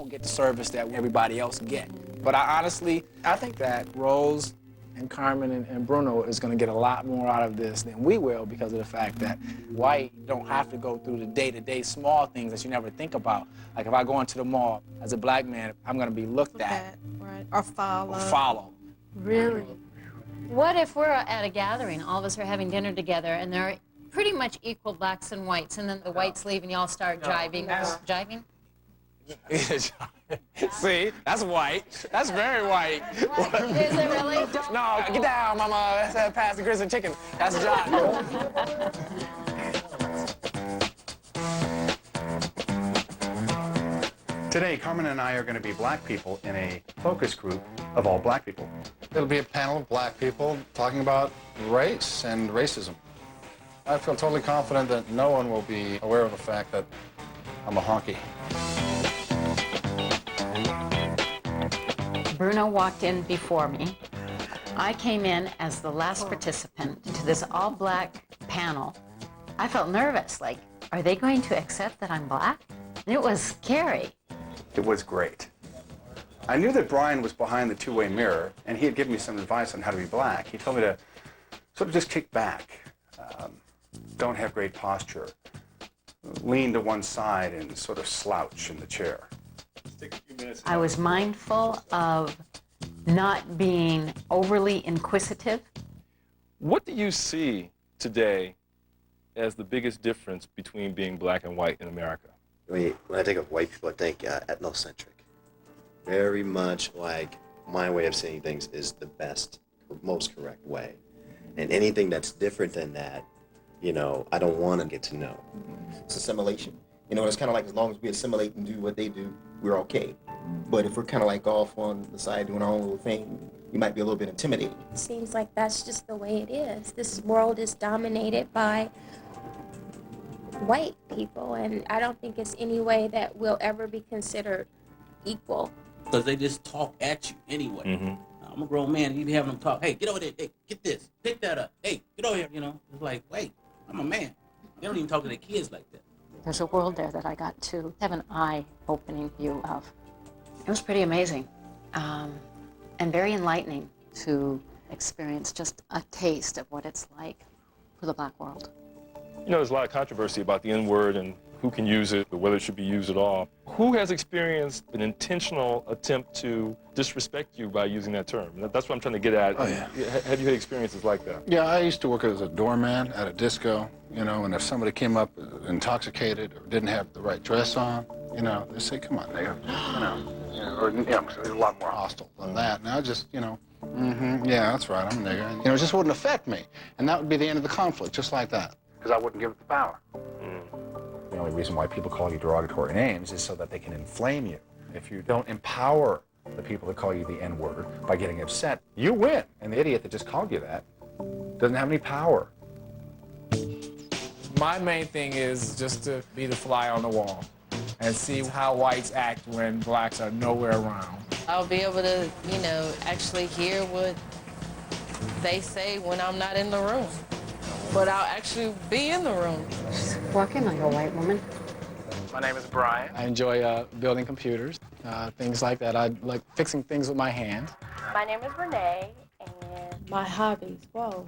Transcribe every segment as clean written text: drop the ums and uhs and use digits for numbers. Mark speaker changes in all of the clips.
Speaker 1: don't get the service that everybody else get. But I think that Rose and Carmen and Bruno is going to get a lot more out of this than we will because of the fact that white don't have to go through the day-to-day small things that you never think about. Like if I go into the mall as a black man, I'm going to be looked at.
Speaker 2: Right. Or follow.
Speaker 3: Really? What if we're at a gathering, all of us are having dinner together, and there are pretty much equal blacks and whites, and then the whites leave and y'all start jiving? Jiving?
Speaker 1: See, that's white. That's very white.
Speaker 3: Is it really?
Speaker 1: No, get down, mama. That's past the grits and chicken. That's jive.
Speaker 4: Today, Carmen and I are going to be black people in a focus group of all black people.
Speaker 5: It'll be a panel of black people talking about race and racism. I feel totally confident that no one will be aware of the fact that I'm a honky.
Speaker 3: Bruno walked in before me. I came in as the last participant to this all-black panel. I felt nervous, like, are they going to accept that I'm black? And it was scary.
Speaker 4: It was great. I knew that Brian was behind the two-way mirror, and he had given me some advice on how to be black. He told me to sort of just kick back, don't have great posture, lean to one side and sort of slouch in the chair.
Speaker 3: I was mindful of not being overly inquisitive.
Speaker 6: What do you see today as the biggest difference between being black and white in America?
Speaker 7: When I think of white people, I think ethnocentric. Very much like my way of seeing things is the best, most correct way. And anything that's different than that, you know, I don't want to get to know.
Speaker 8: It's assimilation. You know, it's kind of like as long as we assimilate and do what they do, we're okay. But if we're kind of like off on the side doing our own little thing, you might be a little bit intimidated.
Speaker 9: It seems like that's just the way it is. This world is dominated by white people, and I don't think it's any way that we'll ever be considered equal.
Speaker 10: Because they just talk at you anyway. I'm a grown man, you be having them talk, hey, get over there, hey, get this, pick that up, hey, get over here, you know. It's like, wait, I'm a man. They don't even talk to their kids like that.
Speaker 3: There's a world there that I got to have an eye-opening view of. It was pretty amazing and very enlightening to experience just a taste of what it's like for the black world.
Speaker 6: You know, there's a lot of controversy about the N-word and who can use it or whether it should be used at all. Who has experienced an intentional attempt to disrespect you by using that term? That's what I'm trying to get at.
Speaker 5: Oh, yeah.
Speaker 6: Have you had experiences like that?
Speaker 5: Yeah, I used to work as a doorman at a disco, you know, and if somebody came up intoxicated or didn't have the right dress on, you know, they say, come on, nigga, or, you know, a lot more hostile than that. Now just, you know, yeah, that's right, I'm a nigga. You know, it just wouldn't affect me, and that would be the end of the conflict, just like that, because I wouldn't give it the power.
Speaker 4: The only reason why people call you derogatory names is so that they can inflame you. If you don't empower the people that call you the N-word by getting upset, you win. And the idiot that just called you that doesn't have any power.
Speaker 1: My main thing is just to be the fly on the wall and see how whites act when blacks are nowhere around.
Speaker 2: I'll be able to, you know, actually hear what they say when I'm not in the room. But I'll actually be in the room.
Speaker 3: Walking like a white woman.
Speaker 1: My name is Brian. I enjoy building computers, things like that. I like fixing things with my hand.
Speaker 9: My name is Renee, and
Speaker 2: My hobbies, whoa.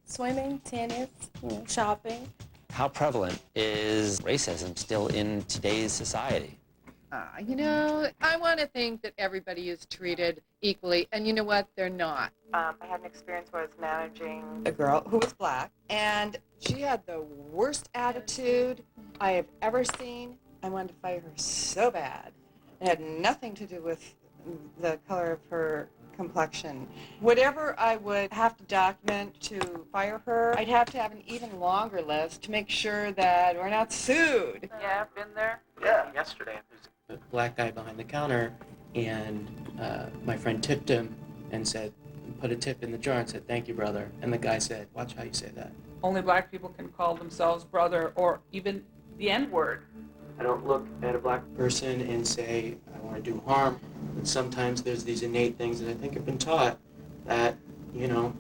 Speaker 2: Swimming, tennis, you know, shopping.
Speaker 11: How prevalent is racism still in today's society?
Speaker 12: You know, I want to think that everybody is treated equally, and you know what? They're not.
Speaker 13: I had an experience where I was managing
Speaker 14: a girl who was black, and she had the worst attitude I have ever seen. I wanted to fire her so bad. It had nothing to do with the color of her complexion. Whatever I would have to document to fire her, I'd have to have an even longer list to make sure that we're not sued.
Speaker 13: Yeah, I've been there.
Speaker 10: Yeah, yesterday. There's a black guy behind the counter, and my friend tipped him and said, put a tip in the jar and said, thank you, brother. And the guy said, watch how you say that.
Speaker 13: Only black people can call themselves brother or even the N-word.
Speaker 10: I don't look at a black person and say, I want to do harm. But sometimes there's these innate things that I think have been taught that, you know,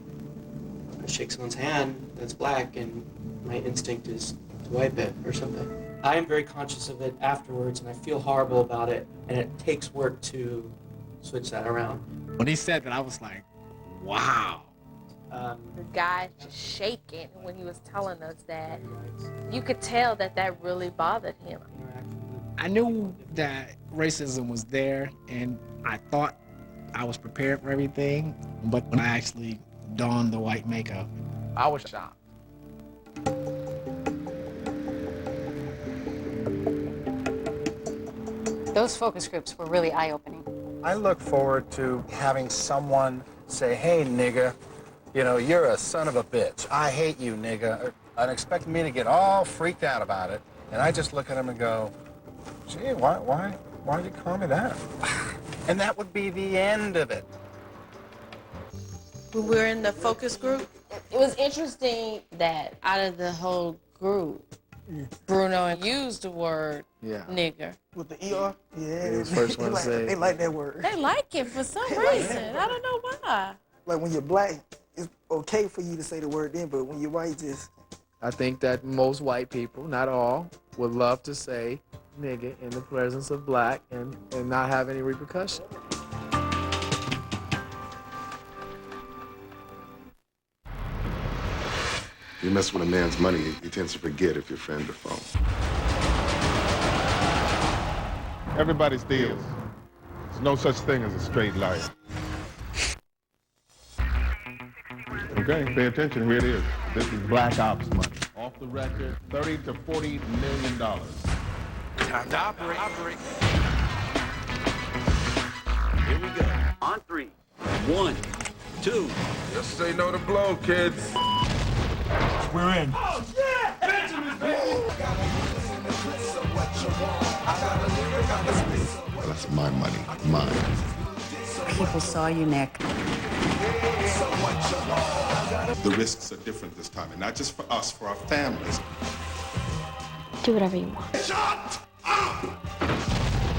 Speaker 10: I shake someone's hand that's black and my instinct is to wipe it or something.
Speaker 15: I am very conscious of it afterwards, and I feel horrible about it, and it takes work to switch that around.
Speaker 1: When he said that, I was like, wow.
Speaker 2: The guy just shaking when he was telling us that. You could tell that that really bothered him.
Speaker 1: I knew that racism was there, and I thought I was prepared for everything, but when I actually donned the white makeup, I was shocked.
Speaker 3: Those focus groups were really eye-opening.
Speaker 5: I look forward to having someone say, hey, nigga, you know, you're a son of a bitch. I hate you, nigga. And expect me to get all freaked out about it. And I just look at him and go, gee, why did you call me that? And that would be the end of it.
Speaker 2: When we were in the focus group, it was interesting that out of the whole group, Bruno used the word nigger.
Speaker 16: With the ER? Yeah.
Speaker 1: He was the first one to say it.
Speaker 16: They like that word.
Speaker 2: They like it for some reason. I don't know why.
Speaker 16: Like when you're black, it's okay for you to say the word then, but when you're white, just...
Speaker 1: I think that most white people, not all, would love to say nigga in the presence of black and not have any repercussion.
Speaker 17: You mess with a man's money, he tends to forget if you're friend or foe.
Speaker 18: Everybody steals. There's no such thing as a straight life. Okay, pay attention, here it is. This is Black Ops money. Off the record, $30 to $40 million.
Speaker 1: Time to operate.
Speaker 10: Here we go. On 3. 1, 2.
Speaker 18: Just say no to blow, kids.
Speaker 16: We're in.
Speaker 10: Oh, yeah! Benjamin, baby!
Speaker 17: That's my money, mine.
Speaker 19: People saw you, Nick.
Speaker 17: The risks are different this time, and not just for us, for our families.
Speaker 19: Do whatever you want.
Speaker 17: Shut up!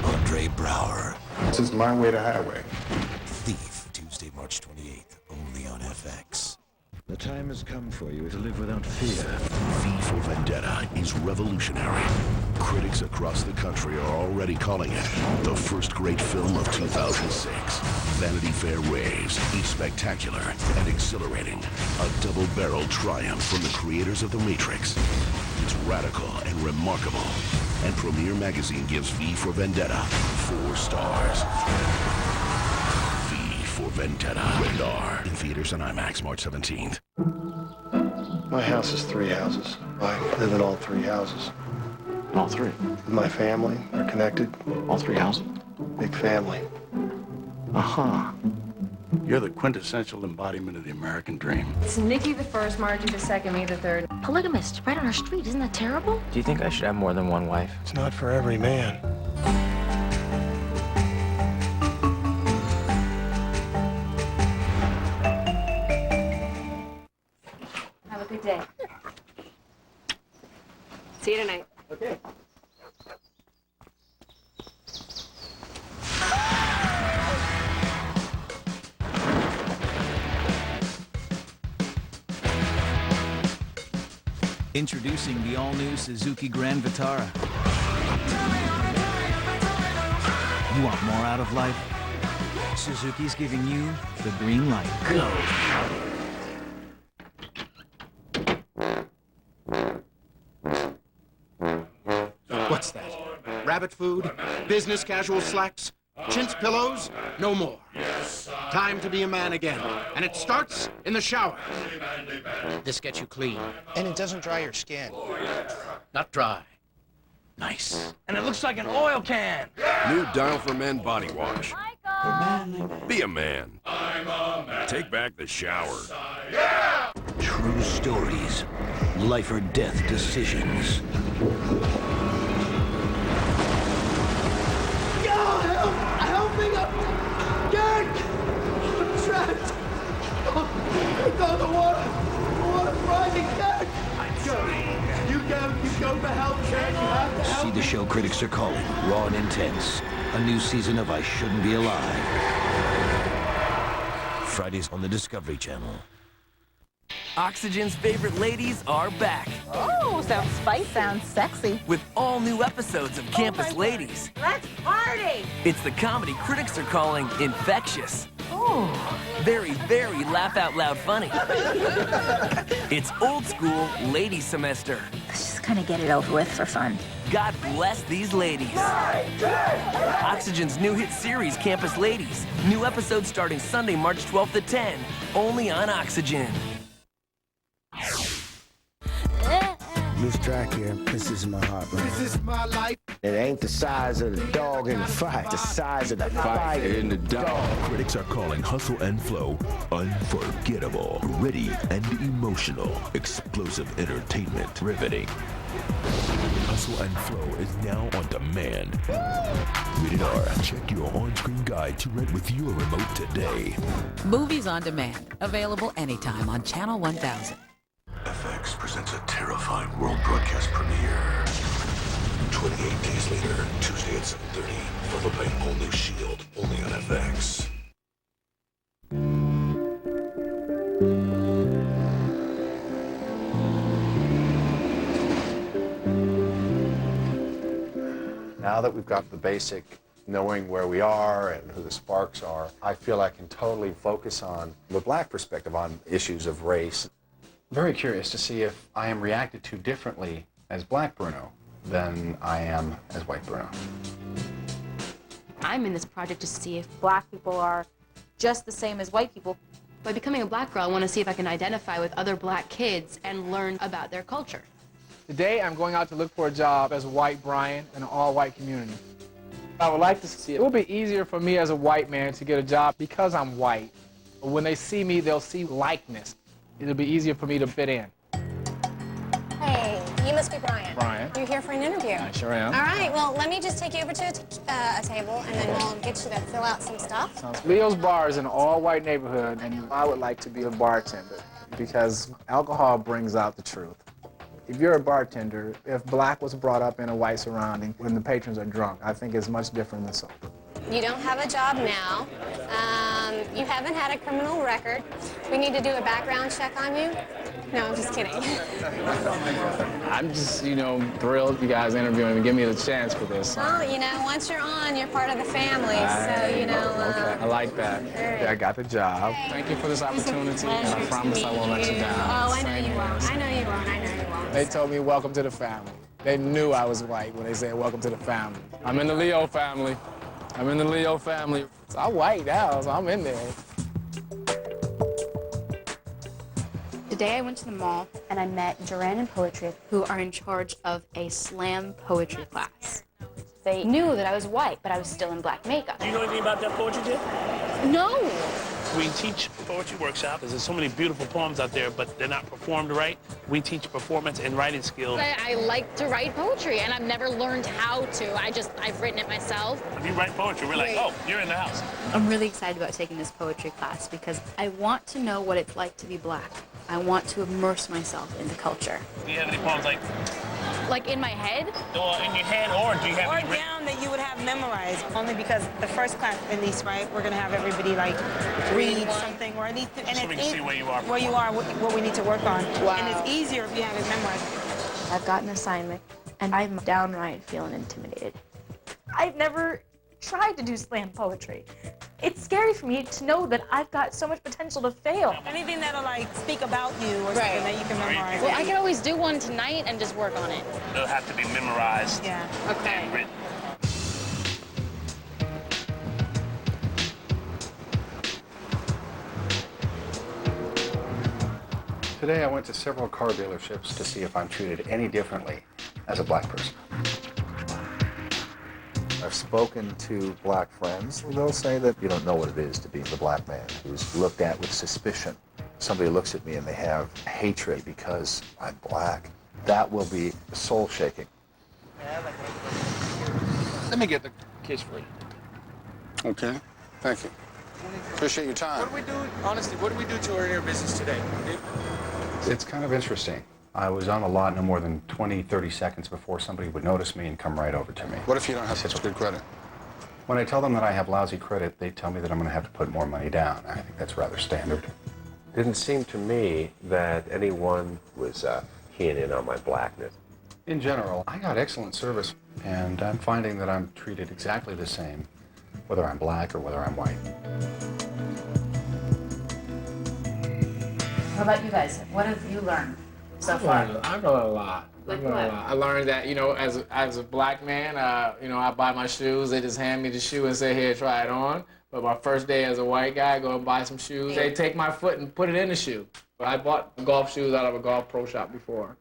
Speaker 20: Andre Brower.
Speaker 17: This is my way to highway.
Speaker 20: Thief, Tuesday, March 28th, only on FX.
Speaker 21: The time has come for you to live without fear.
Speaker 20: V for Vendetta is revolutionary. Critics across the country are already calling it the first great film of 2006. Vanity Fair raves. It's spectacular and exhilarating. A double-barrel triumph from the creators of The Matrix. It's radical and remarkable. And Premiere Magazine gives V for Vendetta 4 stars. For Vendetta. Rated R. In theaters and IMAX March 17th.
Speaker 22: My house is 3 houses. I live in all 3 houses.
Speaker 21: All 3?
Speaker 22: With my family, they're connected.
Speaker 21: All 3 houses?
Speaker 22: Big family.
Speaker 21: Uh-huh.
Speaker 23: You're the quintessential embodiment of the American dream.
Speaker 24: It's Nikki the first, Margie the second, me the third.
Speaker 19: Polygamist, right on our street. Isn't that terrible?
Speaker 21: Do you think I should have more than one wife?
Speaker 22: It's not for every man.
Speaker 24: Have a good day. See you tonight.
Speaker 22: Okay.
Speaker 25: Introducing the all-new Suzuki Grand Vitara. You want more out of life? Suzuki's giving you the green light. Go!
Speaker 26: What's that? Rabbit food? Business casual slacks? Chintz pillows? No more. Time to be a man again. And it starts in the shower. This gets you clean.
Speaker 27: And it doesn't dry your skin.
Speaker 26: Not dry. Nice.
Speaker 27: And it looks like an oil can.
Speaker 28: New Dial for Men body wash. Be a man. Take back the shower.
Speaker 20: True stories. Life or death decisions.
Speaker 29: Help me! Gerd! I'm trapped! Oh, go the water! The water's rising, Gerd! You go for help, Gerd! You have to help
Speaker 20: See the show critics are calling raw and intense. A new season of I Shouldn't Be Alive. Fridays on the Discovery Channel.
Speaker 4: Oxygen's favorite ladies are back.
Speaker 6: Oh, sounds spicy. Sounds sexy.
Speaker 4: With all new episodes of Campus Ladies.
Speaker 6: Let's party!
Speaker 4: It's the comedy critics are calling infectious.
Speaker 6: Oh.
Speaker 4: Very, very laugh out loud funny. It's old school lady semester.
Speaker 19: Let's just kind of get it over with for fun.
Speaker 4: God bless these ladies. Oxygen's new hit series, Campus Ladies. New episodes starting Sunday, March 12th at 10. Only on Oxygen.
Speaker 7: Lose track here. This is my heart, man.
Speaker 29: This is my life.
Speaker 7: It ain't the size of the dog in the fight. The size of the fight in the dog.
Speaker 20: Critics are calling Hustle and Flow unforgettable, witty and emotional, explosive entertainment, riveting. Hustle and Flow is now on demand. Rated R. Check your on-screen guide to rent with your remote today.
Speaker 8: Movies on demand. Available anytime on Channel 1000.
Speaker 20: FX presents a terrifying world broadcast premiere. 28 days later, Tuesday at 7:30, followed by an all-new Shield, only on FX.
Speaker 9: Now that we've got the basic knowing where we are and who the sparks are, I feel I can totally focus on the black perspective on issues of race. Very curious to see if I am reacted to differently as black Bruno than I am as white Bruno.
Speaker 24: I'm in this project to see if black people are just the same as white people.
Speaker 11: By becoming a black girl, I want to see if I can identify with other black kids and learn about their culture.
Speaker 1: Today, I'm going out to look for a job as a white Brian in an all-white community. I would like to see it will be easier for me as a white man to get a job because I'm white. When they see me, they'll see likeness. It'll be easier for me to fit in.
Speaker 12: Hey, you must be Brian.
Speaker 1: Brian.
Speaker 12: You're here for an interview.
Speaker 1: I sure am.
Speaker 12: All right, well, let me just take you over to a table, and then we'll get you to fill out some stuff.
Speaker 1: Leo's Bar is an all-white neighborhood, and I would like to be a bartender because alcohol brings out the truth. If you're a bartender, if black was brought up in a white surrounding when the patrons are drunk, I think it's much different than sober.
Speaker 12: You don't have a job now. You haven't had a criminal record. We need to do a background check on you. No, I'm just kidding.
Speaker 1: I'm just, thrilled you guys interviewing me, give me the chance for this.
Speaker 12: Well, once you're on, you're part of the family, so,
Speaker 1: Okay, I like that.
Speaker 12: Right.
Speaker 1: Yeah, I got the job. Thank you for this opportunity, and I promise I won't let you down.
Speaker 12: Oh, I know you won't. I know you won't. I know you won't.
Speaker 1: They told me, welcome to the family. They knew I was white when they said, welcome to the family. I'm in the Leo family. I'm in the Leo family. So I'm white now, so I'm in there.
Speaker 11: Today I went to the mall and I met Duran and Poetry, who are in charge of a slam poetry class. They knew that I was white, but I was still in black makeup.
Speaker 13: Do you know anything about that poetry jam?
Speaker 11: No!
Speaker 13: We teach poetry workshop. There's so many beautiful poems out there, but they're not performed right. We teach performance and writing skills.
Speaker 24: I like to write poetry, and I've never learned how to. I've written it myself.
Speaker 13: If you write poetry, we're like, oh, you're in the house.
Speaker 11: I'm really excited about taking this poetry class because I want to know what it's like to be black. I want to immerse myself in the culture.
Speaker 13: Do you have any poems
Speaker 24: Like in my head?
Speaker 13: Or in your head, or do you have
Speaker 14: Or
Speaker 13: any
Speaker 14: down that you would have memorized, only because the first class, at least, right, we're going to have everybody, read something, or at least... And
Speaker 13: so we can see where you are.
Speaker 14: Where you are, what we need to work on.
Speaker 24: Wow.
Speaker 14: And it's easier if you have it memorized.
Speaker 11: I've got an assignment, and I'm downright feeling intimidated.
Speaker 24: I've never tried to do slam poetry. It's scary for me to know that I've got so much potential to fail.
Speaker 14: Anything that'll, speak about you or something that you can memorize.
Speaker 24: Well, I can always do one tonight and just work on it.
Speaker 13: It'll have to be memorized.
Speaker 14: Yeah.
Speaker 24: Okay.
Speaker 13: And written.
Speaker 9: Today I went to several car dealerships to see if I'm treated any differently as a black person.
Speaker 30: I've spoken to black friends. They'll say that you don't know what it is to be the black man who's looked at with suspicion. Somebody looks at me and they have hatred because I'm black. That will be soul-shaking.
Speaker 5: Let me get the kiss for you. Okay, thank you. Appreciate your time.
Speaker 1: What do we do, honestly, what do we do to earn your business today?
Speaker 9: It's kind of interesting. I was on the lot no more than 20, 30 seconds before somebody would notice me and come right over to me.
Speaker 5: What if you don't have such good credit?
Speaker 9: When I tell them that I have lousy credit, they tell me that I'm going to have to put more money down. I think that's rather standard. Didn't seem to me that anyone was keying in on my blackness.
Speaker 5: In general, I got excellent service, and I'm finding that I'm treated exactly the same, whether I'm black or whether I'm white.
Speaker 8: How about you guys? What have you learned so far?
Speaker 1: I've learned a lot.
Speaker 8: Like what?
Speaker 1: I learned that, as a black man, I buy my shoes. They just hand me the shoe and say, here, try it on. But my first day as a white guy, I go and buy some shoes. They take my foot and put it in the shoe. I bought golf shoes out of a golf pro shop before.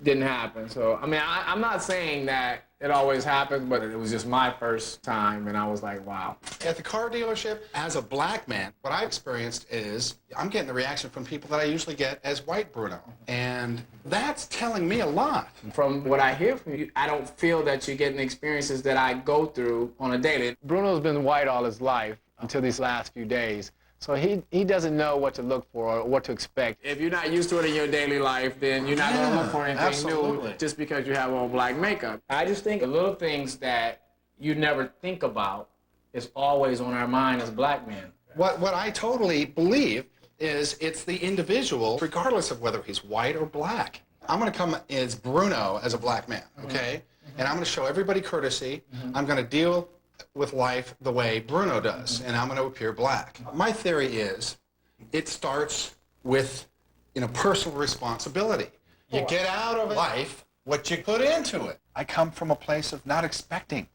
Speaker 1: Didn't happen. So, I'm not saying that it always happens, but it was just my first time, and I was like, wow.
Speaker 5: At the car dealership, as a black man, what I experienced is I'm getting the reaction from people that I usually get as white Bruno. And that's telling me a lot.
Speaker 1: From what I hear from you, I don't feel that you're getting the experiences that I go through on a daily. Bruno's been white all his life until these last few days. So he doesn't know what to look for or what to expect. If you're not used to it in your daily life, then you're not going to look for anything new just because you have on black makeup. I just think the little things that you never think about is always on our mind as black men.
Speaker 5: What I totally believe is it's the individual, regardless of whether he's white or black. I'm going to come as Bruno as a black man, okay? And I'm going to show everybody courtesy. I'm going to deal with life the way Bruno does, and I'm going to appear black. My theory is it starts with, personal responsibility. You get out of life what you put into it. I come from a place of not expecting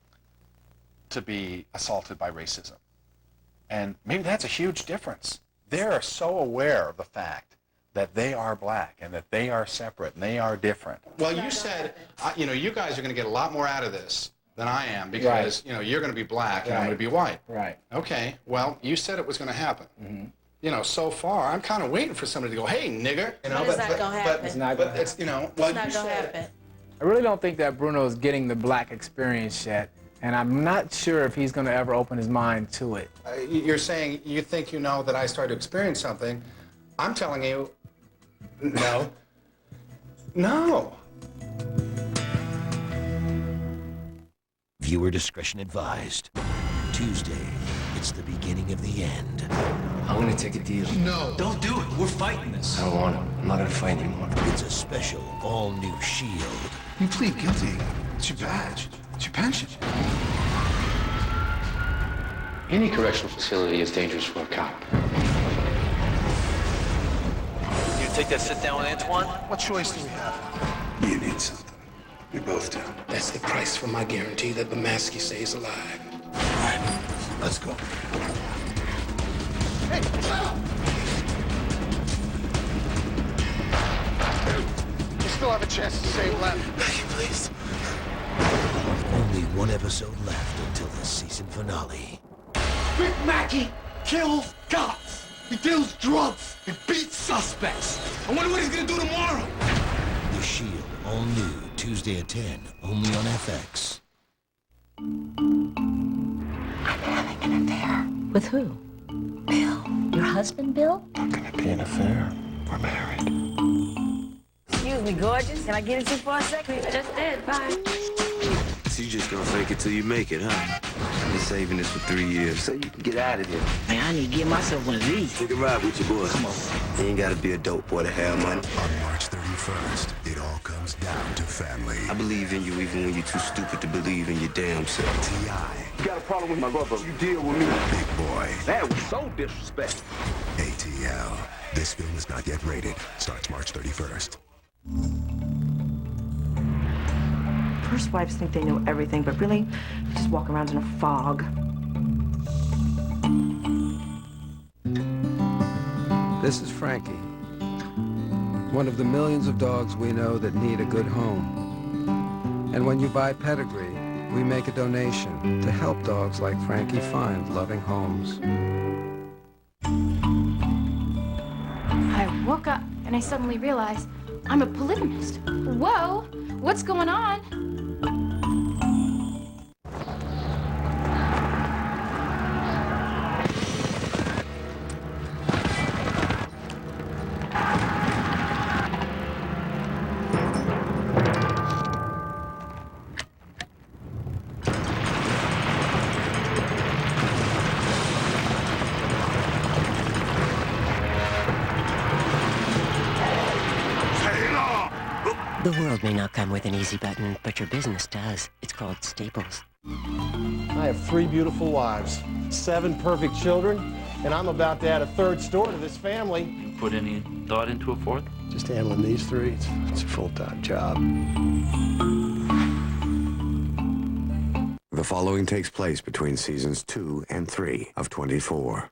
Speaker 5: to be assaulted by racism. And maybe that's a huge difference. They're so aware of the fact that they are black and that they are separate and they are different. Well, you said, you guys are going to get a lot more out of this than I am because, you're going to be black and I'm going to be white.
Speaker 1: Right.
Speaker 5: Okay, well, you said it was going to happen. So far, I'm kind of waiting for somebody to go, hey, nigger.
Speaker 14: But it's not going to happen.
Speaker 1: It's not going to happen.
Speaker 14: It's not going to happen.
Speaker 1: I really don't think that Bruno's getting the black experience yet, and I'm not sure if he's going to ever open his mind to it.
Speaker 5: You're saying you think you know that I started to experience something. I'm telling you, no. No.
Speaker 20: Viewer discretion advised. Tuesday, it's the beginning of the end.
Speaker 4: I'm gonna take a deal.
Speaker 26: No.
Speaker 4: Don't do it. We're fighting this. I don't want it. I'm not gonna fight anymore.
Speaker 20: It's a special, all-new Shield.
Speaker 26: You plead guilty. It's your badge. It's your pension.
Speaker 2: Any correctional facility is dangerous for a cop.
Speaker 4: You take that sit down with Antoine?
Speaker 26: What choice do we have?
Speaker 29: You need something. We both do. That's the price for my guarantee that the Maskey stays alive.
Speaker 26: All right, let's go. Hey, stop! You still have a chance to save Len.
Speaker 29: Please.
Speaker 20: Only one episode left until the season finale.
Speaker 29: Big Mackey kills cops. He deals drugs. He beats suspects. I wonder what he's gonna do tomorrow.
Speaker 20: The Shield, all new, Tuesday at 10, only on FX.
Speaker 19: I'm having an affair. With who? Bill. Your husband, Bill?
Speaker 30: Not gonna be an affair. We're married.
Speaker 6: Excuse me, gorgeous. Can I get it to you for a second? Just did. Bye.
Speaker 2: So you just gonna fake it till you make it, huh? Been saving this for 3 years. So you can get out of here.
Speaker 6: Man, I need to get myself one of these.
Speaker 2: Take a ride with your boy. Come on. You ain't gotta be a dope boy to have money.
Speaker 20: On March 31st, it all comes down to family.
Speaker 2: I believe in you even when you're too stupid to believe in your damn self.
Speaker 20: T.I.
Speaker 2: You got a problem with my brother. You deal with me.
Speaker 20: Big Boy.
Speaker 2: That was so disrespectful.
Speaker 20: ATL. This film is not yet rated. Starts March 31st.
Speaker 6: First wives think they know everything, but really, you just walk around in a fog.
Speaker 3: This is Frankie, one of the millions of dogs we know that need a good home. And when you buy Pedigree, we make a donation to help dogs like Frankie find loving homes.
Speaker 11: I woke up and I suddenly realized I'm a polygamist. Whoa, what's going on?
Speaker 10: The world may not come with an easy button, but your business does. It's called Staples.
Speaker 15: I have 3 beautiful wives, 7 perfect children, and I'm about to add a 3rd store to this family.
Speaker 16: Put any thought into a 4th?
Speaker 15: Just handling these 3, it's a full-time job.
Speaker 2: The following takes place between seasons 2 and 3 of 24.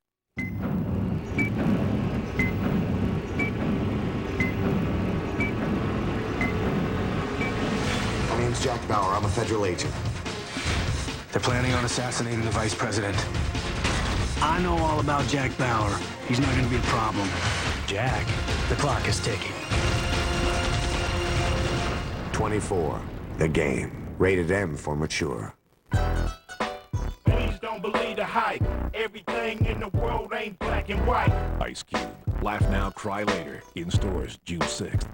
Speaker 17: My name's Jack Bauer. I'm a federal agent.
Speaker 18: They're planning on assassinating the vice president. I know all about Jack Bauer. He's not going to be a problem. Jack, the clock is ticking.
Speaker 2: 24. The Game. Rated M for mature.
Speaker 21: Please don't believe the hype. Everything in the world ain't black and white.
Speaker 22: Ice Cube. Laugh now, cry later. In stores June 6th.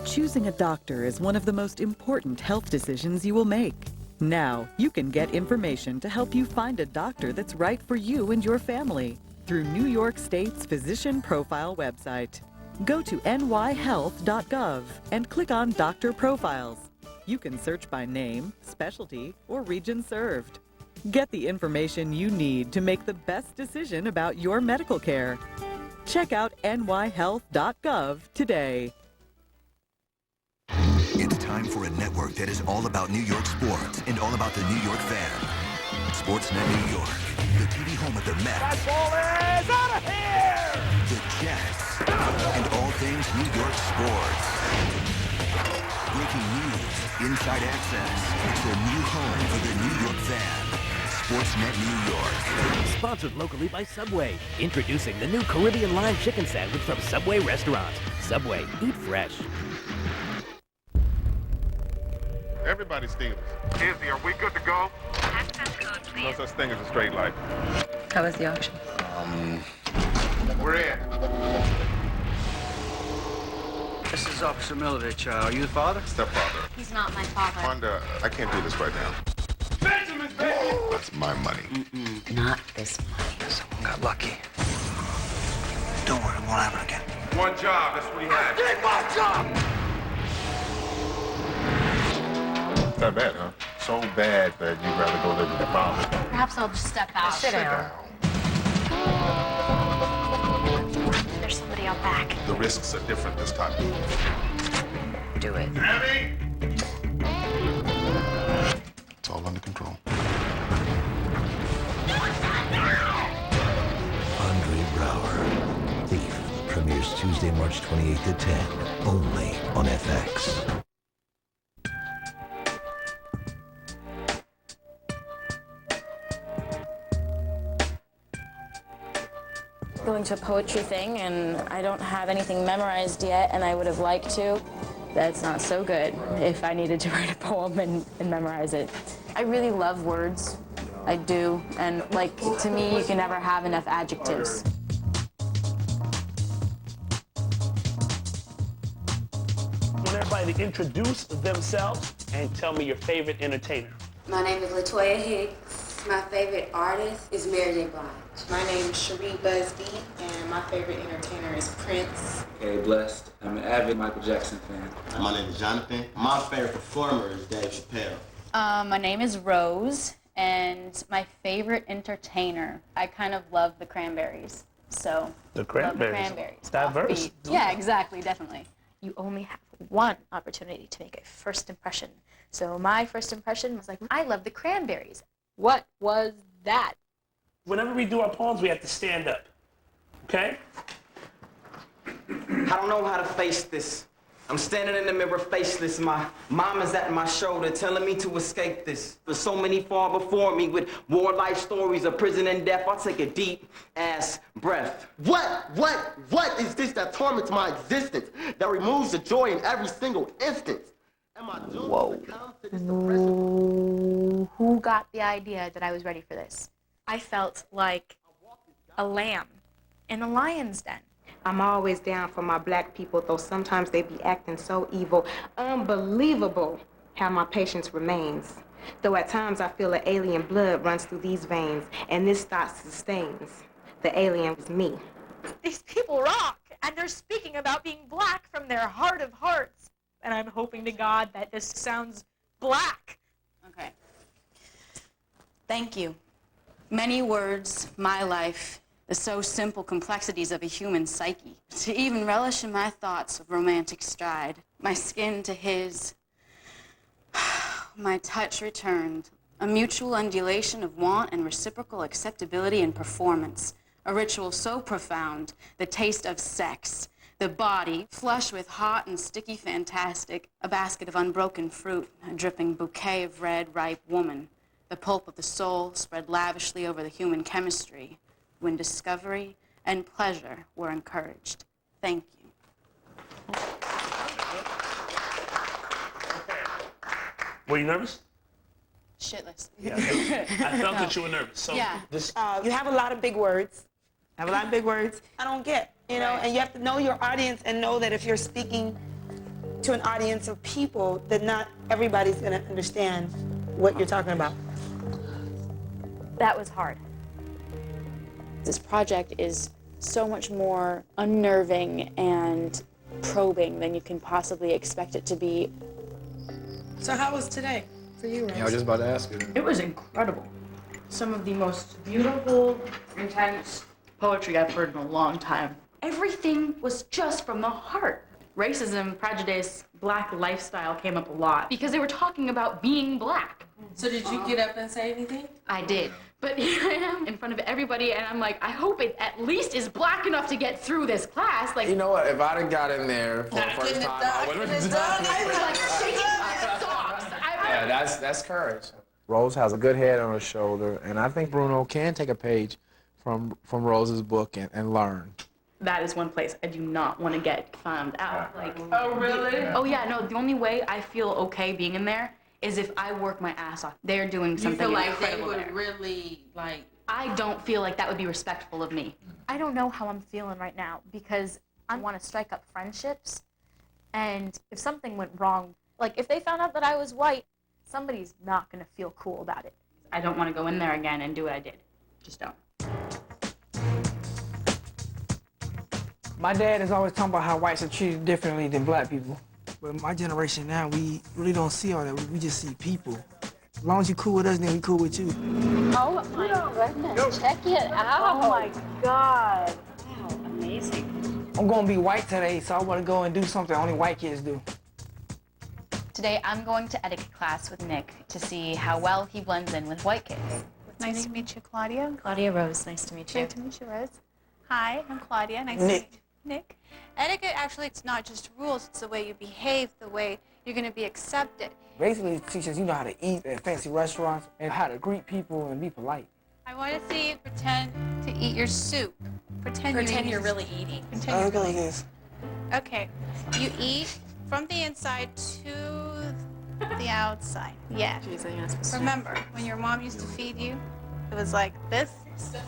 Speaker 23: Choosing a doctor is one of the most important health decisions you will make. Now, you can get information to help you find a doctor that's right for you and your family through New York State's Physician Profile website. Go to nyhealth.gov and click on Doctor Profiles. You can search by name, specialty, or region served. Get the information you need to make the best decision about your medical care. Check out nyhealth.gov today.
Speaker 25: It's time for a network that is all about New York sports and all about the New York fan. Sportsnet New York, the TV home of the Mets.
Speaker 21: That ball is out of here!
Speaker 25: The Jets, and all things New York sports. Breaking news, inside access. It's the new home for the New York fan. Sportsnet New York.
Speaker 4: Sponsored locally by Subway. Introducing the new Caribbean Lime Chicken Sandwich from Subway Restaurants. Subway, eat fresh.
Speaker 27: Everybody steals. Izzy, are we good to go?
Speaker 31: Access code, please.
Speaker 27: No such thing as a straight life.
Speaker 31: How was the auction?
Speaker 27: We're in.
Speaker 18: This is Officer Milovich. Are you the father?
Speaker 27: Stepfather.
Speaker 11: He's not my father.
Speaker 27: Wanda, I can't do this right now. Benjamin's baby! That's my money.
Speaker 10: Not this money.
Speaker 18: Someone got lucky. Don't worry, it won't happen again.
Speaker 27: One job, that's what he had.
Speaker 21: Did my job!
Speaker 27: It's not bad, huh? So bad that you'd rather go live with your father.
Speaker 11: Perhaps I'll just step out.
Speaker 27: Sit down.
Speaker 11: There's somebody out back.
Speaker 27: The risks are different this time.
Speaker 10: Do it.
Speaker 27: Abby! It's all under control.
Speaker 25: Andre Brower. Thief premieres Tuesday, March 28th at 10. Only on FX.
Speaker 32: Going to a poetry thing, and I don't have anything memorized yet, and I would have liked to. That's not so good if I needed to write a poem and memorize it. I really love words. I do. And, like, to me, you can never have enough adjectives.
Speaker 13: I want everybody to introduce themselves and tell me your favorite entertainer.
Speaker 33: My name is LaToya Hicks. My favorite artist is Mary J. Blige.
Speaker 34: My name is Cherie Busby, and my favorite entertainer is Prince.
Speaker 35: Hey, Blessed. I'm an avid Michael Jackson fan.
Speaker 36: My name is Jonathan. My favorite performer is Dave Chappelle.
Speaker 11: My name is Rose, and my favorite entertainer, I kind of love the Cranberries. So,
Speaker 13: The Cranberries.
Speaker 11: Love the Cranberries.
Speaker 13: Diverse.
Speaker 11: Offbeat. Yeah, exactly, definitely.
Speaker 24: You only have one opportunity to make a first impression. So my first impression was like, I love the Cranberries. What was that?
Speaker 13: Whenever we do our poems, we have to stand up. Okay?
Speaker 37: I don't know how to face this. I'm standing in the mirror faceless. My mom is at my shoulder telling me to escape this. There's so many far before me with war life stories of prison and death. I'll take a deep ass breath.
Speaker 36: What is this that torments my existence, that removes the joy in every single instance?
Speaker 24: Whoa. Who got the idea that I was ready for this? I felt like a lamb in a lion's den.
Speaker 14: I'm always down for my black people, though sometimes they be acting so evil. Unbelievable how my patience remains. Though at times I feel an alien blood runs through these veins, and this thought sustains. The alien is me.
Speaker 24: These people rock, and they're speaking about being black from their heart of hearts.
Speaker 1: and I'm hoping to God that this sounds black.
Speaker 32: Okay. Thank you. Many words, my life, the so simple complexities of a human psyche. To even relish in my thoughts of romantic stride, my skin to his, my touch returned, a mutual undulation of want and reciprocal acceptability and performance, a ritual so profound, the taste of sex, the body, flush with hot and sticky fantastic, a basket of unbroken fruit, a dripping bouquet of red, ripe woman, the pulp of the soul spread lavishly over the human chemistry, when discovery and pleasure were encouraged. Thank you.
Speaker 13: Were you nervous?
Speaker 32: Shitless.
Speaker 13: Yeah, I felt that you were nervous. So
Speaker 32: Yeah.
Speaker 13: this,
Speaker 1: You have a lot of big words. I don't get, you know, and you have to know your audience and know that if you're speaking to an audience of people, that not everybody's gonna understand what you're talking about.
Speaker 32: That was hard. This project is so much more unnerving and probing than you can possibly expect it to be.
Speaker 1: So how was today for you, Rose?
Speaker 3: Yeah, I was just about to ask you.
Speaker 32: It was incredible. Some of the most beautiful, intense poetry I've heard in a long time. Everything was just from the heart. Racism, prejudice, black lifestyle came up a lot because they were talking about being black.
Speaker 31: So did you get up and say anything?
Speaker 32: I did. But here I am in front of everybody, and I'm like, I hope it at least is black enough to get through this class. Like,
Speaker 3: You know what? If I'd have got in there for the first time, I would have done
Speaker 32: I was like shaking my socks.
Speaker 3: Yeah, that's courage. Rose has a good head on her shoulder, and I think Bruno can take a page from Rose's book and learn.
Speaker 32: That is one place I do not want to get found out. Like,
Speaker 31: Oh, really?
Speaker 32: oh yeah, no, the only way I feel okay being in there is if I work my ass off. They're doing
Speaker 31: You
Speaker 32: something
Speaker 31: feel like they
Speaker 32: incredible
Speaker 31: would
Speaker 32: there.
Speaker 31: really, like...
Speaker 32: I don't feel like that would be respectful of me.
Speaker 24: I don't know how I'm feeling right now because I want to strike up friendships. And if something went wrong, like if they found out that I was white, somebody's not going to feel cool about it.
Speaker 32: I don't want to go in there again and do what I did. Just don't.
Speaker 5: My dad is always talking about how whites are treated differently than black people. But my generation now, we really don't see all that. We just see people. As long as you cool with us, then we cool with you.
Speaker 24: Oh my goodness, check it out. Oh my God.
Speaker 32: Wow, amazing.
Speaker 5: I'm gonna be white today, so I wanna go and do something only white kids do.
Speaker 32: Today I'm going to etiquette class with Nick to see how well he blends in with white kids.
Speaker 24: Nice to meet you, Claudia.
Speaker 32: Claudia Rose, nice to meet you.
Speaker 24: Great to meet you, Rose. Hi, I'm Claudia. Nice to meet you. Nick. Etiquette, actually, it's not just rules, it's the way you behave, the way you're going to be accepted.
Speaker 5: Basically, it teaches you know how to eat at fancy restaurants and how to greet people and be polite.
Speaker 24: I want to see you pretend to eat your soup. Pretend
Speaker 31: you're really eating.
Speaker 24: Pretend you're really
Speaker 5: this.
Speaker 24: Okay. You eat from the inside to the outside. Yeah. Remember, when your mom used to feed you, it was like this?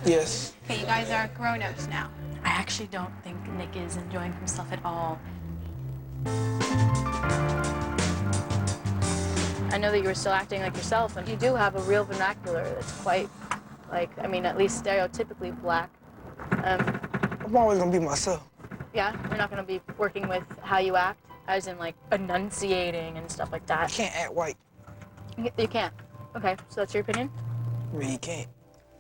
Speaker 5: Yes.
Speaker 24: Okay, you guys are grown-ups now.
Speaker 32: I actually don't think Nick is enjoying himself at all. I know that you were still acting like yourself, and you do have a real vernacular that's quite, like, I mean, at least stereotypically black.
Speaker 5: I'm always gonna be myself.
Speaker 32: Yeah, you're not gonna be working with how you act, as in, like, enunciating and stuff like that.
Speaker 5: I can't act white.
Speaker 32: You can't? Okay, so that's your opinion?
Speaker 5: I mean, you can't.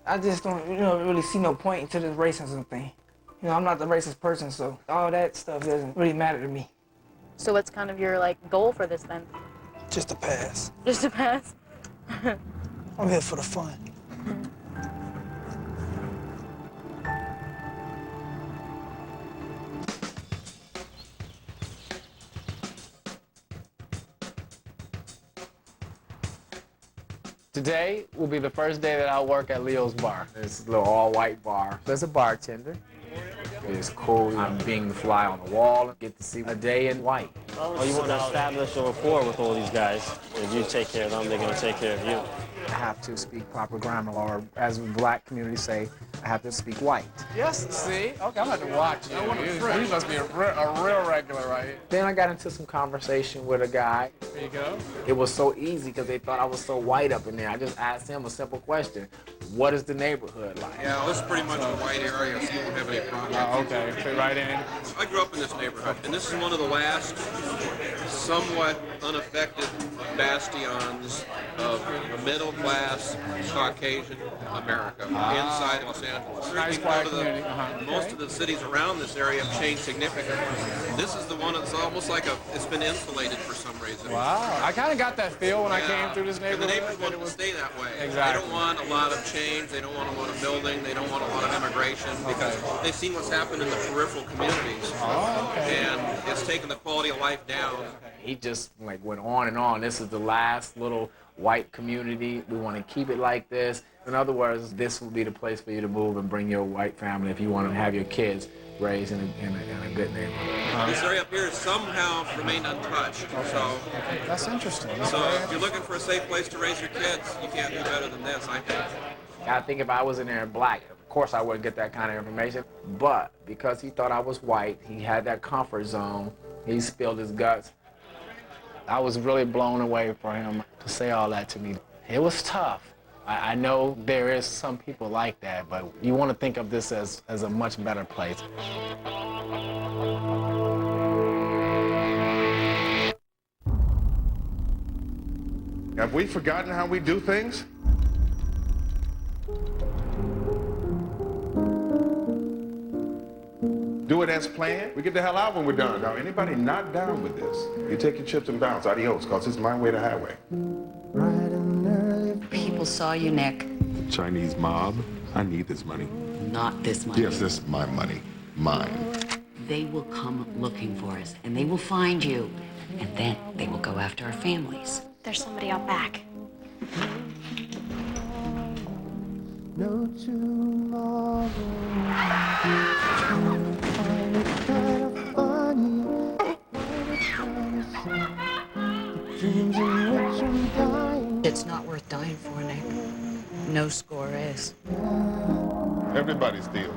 Speaker 5: I just don't, really see no point into this racism thing. I'm not the racist person, so all that stuff doesn't really matter to me.
Speaker 32: So what's kind of your, like, goal for this, then?
Speaker 5: Just a pass.
Speaker 32: Just a pass?
Speaker 5: I'm here for the fun.
Speaker 3: Today will be the first day that I'll work at Leo's bar. It's a little all-white bar. There's a bartender. It's cool. I'm being the fly on the wall and get to see a day in white.
Speaker 6: Oh, you want to establish a rapport with all these guys. If you take care of them, they're going to take care of you.
Speaker 3: I have to speak proper grammar, or as the black community say, I have to speak white. Yes, see? Okay, I'm going to watch you. You must be a real regular, right? Then I got into some conversation with a guy. There you go. It was so easy because they thought I was so white up in there. I just asked him a simple question. What is the neighborhood like?
Speaker 2: Yeah, this is pretty much a white area, so you won't have any problems.
Speaker 3: Oh, okay, fit right in.
Speaker 2: I grew up in this neighborhood, and this is one of the last somewhat unaffected bastions of middle-class Caucasian America inside Los Angeles.
Speaker 3: Nice quiet community.
Speaker 2: Most of the cities around this area have changed significantly. This is the one that's almost like it's been insulated for some reason.
Speaker 3: Wow, I kind of got that feel when I came through this neighborhood.
Speaker 2: And the neighbors want it to stay that way.
Speaker 3: Exactly.
Speaker 2: They don't want a lot of change. They don't want a lot of building. They don't want a lot of immigration because they've seen what's happened in the peripheral communities.
Speaker 3: Oh, okay.
Speaker 2: And it's taken the quality of life down.
Speaker 3: He just like went on and on. This is the last little white community. We want to keep it like this. In other words, this will be the place for you to move and bring your white family if you want to have your kids raised in a good neighborhood.
Speaker 2: This area up here has somehow remained untouched. So
Speaker 3: that's interesting.
Speaker 2: So if you're looking for a safe place to raise your kids, you can't do better than this, I think.
Speaker 3: I think if I was in there black, of course I wouldn't get that kind of information. But because he thought I was white, he had that comfort zone. He spilled his guts. I was really blown away for him to say all that to me. It was tough. I know there is some people like that, but you want to think of this as a much better place.
Speaker 27: Have we forgotten how we do things? Do it as planned. We get the hell out when we're done. Now, anybody not down with this, you take your chips and bounce. Adios, because it's my way to highway.
Speaker 4: People saw you, Nick.
Speaker 27: Chinese mob? I need this money.
Speaker 4: Not this money.
Speaker 27: Yes, this is my money. Mine.
Speaker 4: They will come looking for us, and they will find you. And then they will go after our families.
Speaker 11: There's somebody out back.
Speaker 7: No tomorrow.
Speaker 4: It's not worth dying for, Nick. No score is.
Speaker 27: Everybody steals.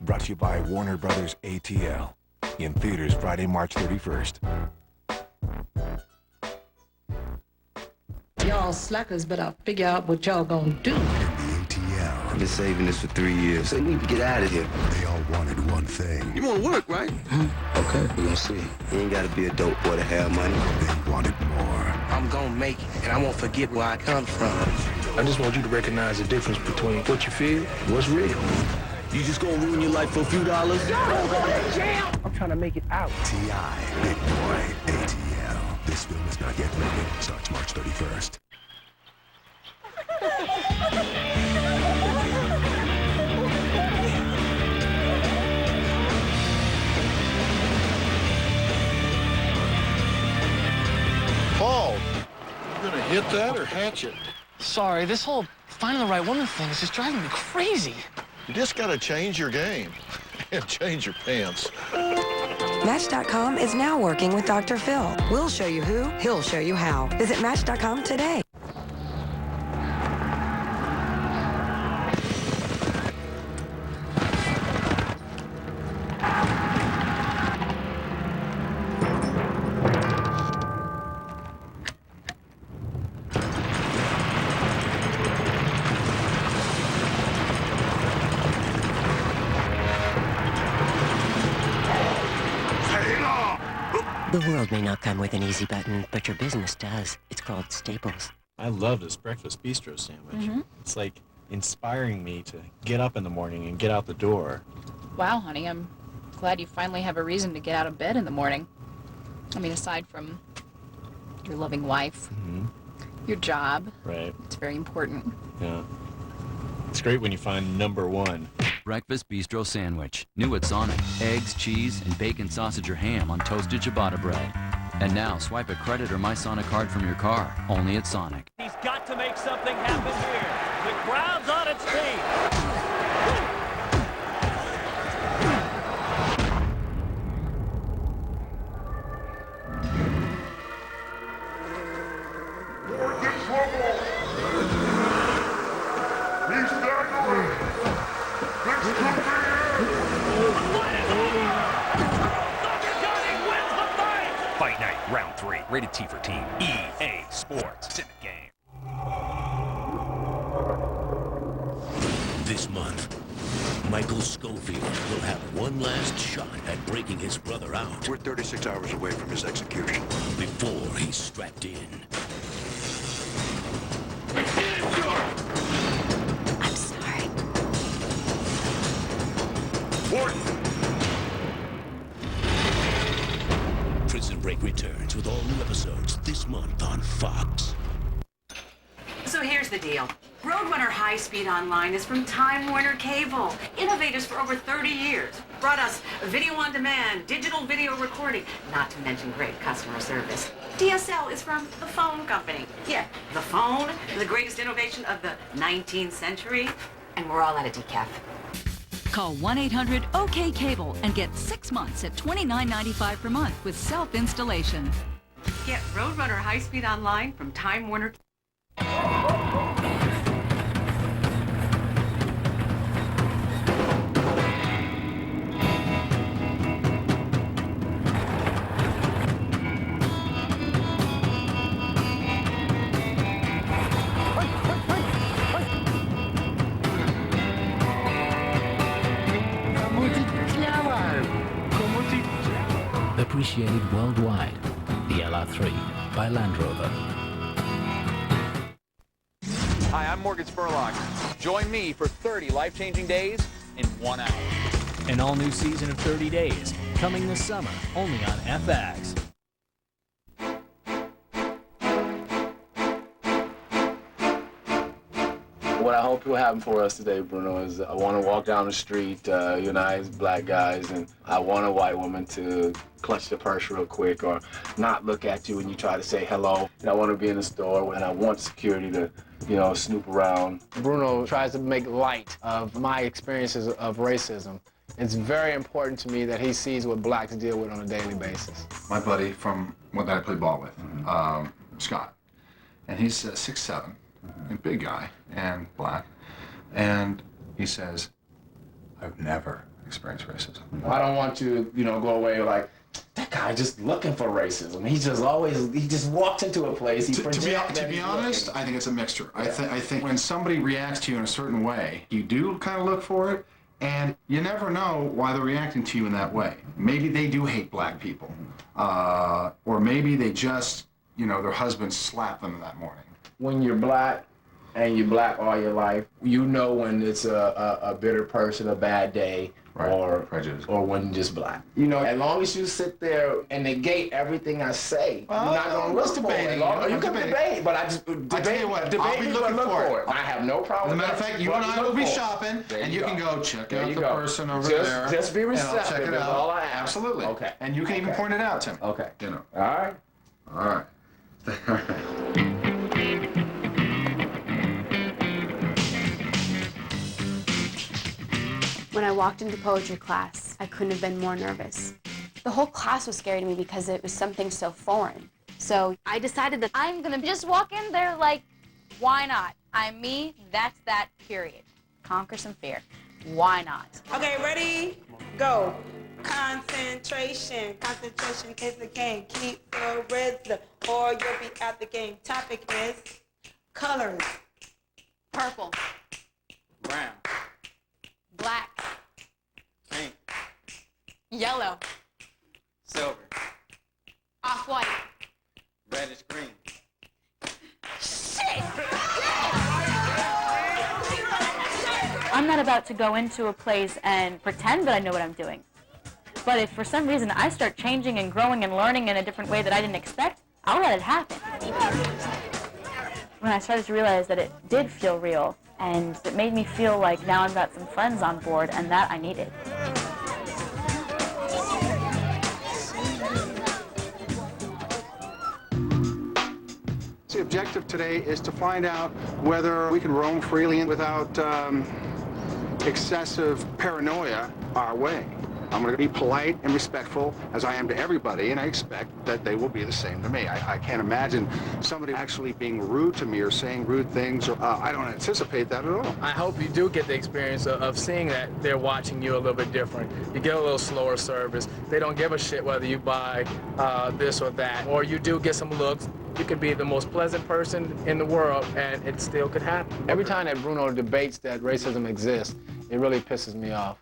Speaker 8: Brought to you by Warner Brothers ATL. In theaters Friday, March 31st.
Speaker 4: Y'all slackers better figure out what y'all gonna do.
Speaker 18: I've been saving this for 3 years. They need to get out of here.
Speaker 8: They all wanted one thing.
Speaker 18: You want to work, right? Okay, we're gonna see. You ain't gotta be a dope boy to have money.
Speaker 8: They wanted more.
Speaker 9: I'm gonna make it, and I won't forget where I come from.
Speaker 18: I just want you to recognize the difference between what you feel and what's real. You just gonna ruin your life for a few dollars?
Speaker 9: Y'all go to jail! I'm trying to make it out.
Speaker 8: T.I. Big Boy ATL. This film is not yet rated. Starts March 31st.
Speaker 27: Paul, you gonna hit that or hatch it?
Speaker 9: Sorry, this whole finding the right woman thing is just driving me crazy.
Speaker 27: You just gotta change your game and change your pants.
Speaker 12: Match.com is now working with Dr. Phil. We'll show you who, he'll show you how. Visit Match.com today.
Speaker 10: The world may not come with an easy button, but your business does. It's called Staples.
Speaker 15: I love this breakfast bistro sandwich. It's like inspiring me to get up in the morning and get out the door.
Speaker 16: Wow, honey, I'm glad you finally have a reason to get out of bed in the morning. I mean, aside from your loving wife, your job.
Speaker 15: Right.
Speaker 16: It's very important.
Speaker 15: Yeah. It's great when you find number one.
Speaker 17: Breakfast Bistro Sandwich. New at Sonic. Eggs, cheese, and bacon sausage or ham on toasted ciabatta bread. And now, swipe a credit or My Sonic card from your car. Only at Sonic.
Speaker 19: He's got to make something happen here. The crowd's on its feet.
Speaker 1: Rated T for teen. EA Sports. Civic game.
Speaker 13: This month, Michael Schofield will have one last shot at breaking his brother out.
Speaker 8: We're 36 hours away from his execution.
Speaker 13: Before he's strapped in.
Speaker 4: I'm sorry.
Speaker 13: Prison Break returns with all new episodes this month on Fox.
Speaker 14: So here's the deal. Roadrunner High Speed Online is from Time Warner Cable. Innovators for over 30 years. Brought us video on demand, digital video recording, not to mention great customer service. DSL is from the phone company. Yeah, the phone, the greatest innovation of the 19th century. And we're all out of decaf.
Speaker 20: Call 1-800-OK-CABLE and get 6 months at $29.95 per month with self-installation.
Speaker 14: Get Roadrunner High Speed Online from Time Warner.
Speaker 21: Appreciated worldwide. The LR3 by Land Rover.
Speaker 22: Hi, I'm Morgan Spurlock. Join me for 30 life-changing days in 1 hour.
Speaker 1: An all-new season of 30 Days, coming this summer, only on FX.
Speaker 3: What I hope will happen for us today, Bruno, is I want to walk down the street, you and I as black guys, and I want a white woman to clutch the purse real quick or not look at you when you try to say hello. And I want to be in the store, and I want security to, snoop around. Bruno tries to make light of my experiences of racism. It's very important to me that he sees what blacks deal with on a daily basis.
Speaker 27: My buddy from one that I play ball with, Scott, and he's 6'7", a big guy and black, and he says, I've never experienced racism.
Speaker 3: I don't want you to, go away like, that guy just looking for racism. He just walks into a place. He
Speaker 27: To be honest, I think it's a mixture. Yeah. I think when somebody reacts to you in a certain way, you do kind of look for it, and you never know why they're reacting to you in that way. Maybe they do hate black people, or maybe they just, their husband slapped them that morning.
Speaker 3: When you're black, and you're black all your life, you know when it's a bitter person, a bad day, right. or prejudice, or when you're just black. As long as you sit there and negate everything I say, you're not gonna look for it. You can debate, but I tell you what, I'll be looking for it. I have no problem.
Speaker 27: As a matter of fact, you and I will be shopping, and you can go check out the person over there.
Speaker 3: Just be receptive.
Speaker 27: Check it out.
Speaker 3: All I ask.
Speaker 27: Absolutely.
Speaker 3: Okay.
Speaker 27: And you can even point it out to me.
Speaker 3: Okay.
Speaker 27: All
Speaker 3: right.
Speaker 27: All right.
Speaker 11: When I walked into poetry class, I couldn't have been more nervous. The whole class was scary to me because it was something so foreign. So I decided that I'm gonna just walk in there like, why not? I'm me, that's that, period. Conquer some fear. Why not?
Speaker 23: Okay, ready? Go. Concentration. Concentration is the game. Keep the rhythm or you'll be out the game. Topic is colors.
Speaker 11: Purple.
Speaker 2: Brown.
Speaker 11: Black.
Speaker 2: Pink.
Speaker 11: Yellow.
Speaker 2: Silver.
Speaker 11: Off-white.
Speaker 2: Reddish green.
Speaker 11: Shit! I'm not about to go into a place and pretend that I know what I'm doing. But if for some reason I start changing and growing and learning in a different way that I didn't expect, I'll let it happen. When I started to realize that it did feel real, and it made me feel like now I've got some friends on board, and that I needed.
Speaker 25: The objective today is to find out whether we can roam freely and without excessive paranoia our way. I'm going to be polite and respectful as I am to everybody, and I expect that they will be the same to me. I can't imagine somebody actually being rude to me or saying rude things. I don't anticipate that at all.
Speaker 3: I hope you do get the experience of seeing that they're watching you a little bit different. You get a little slower service. They don't give a shit whether you buy this or that, or you do get some looks. You could be the most pleasant person in the world, and it still could happen. Every time that Bruno debates that racism exists, it really pisses me off.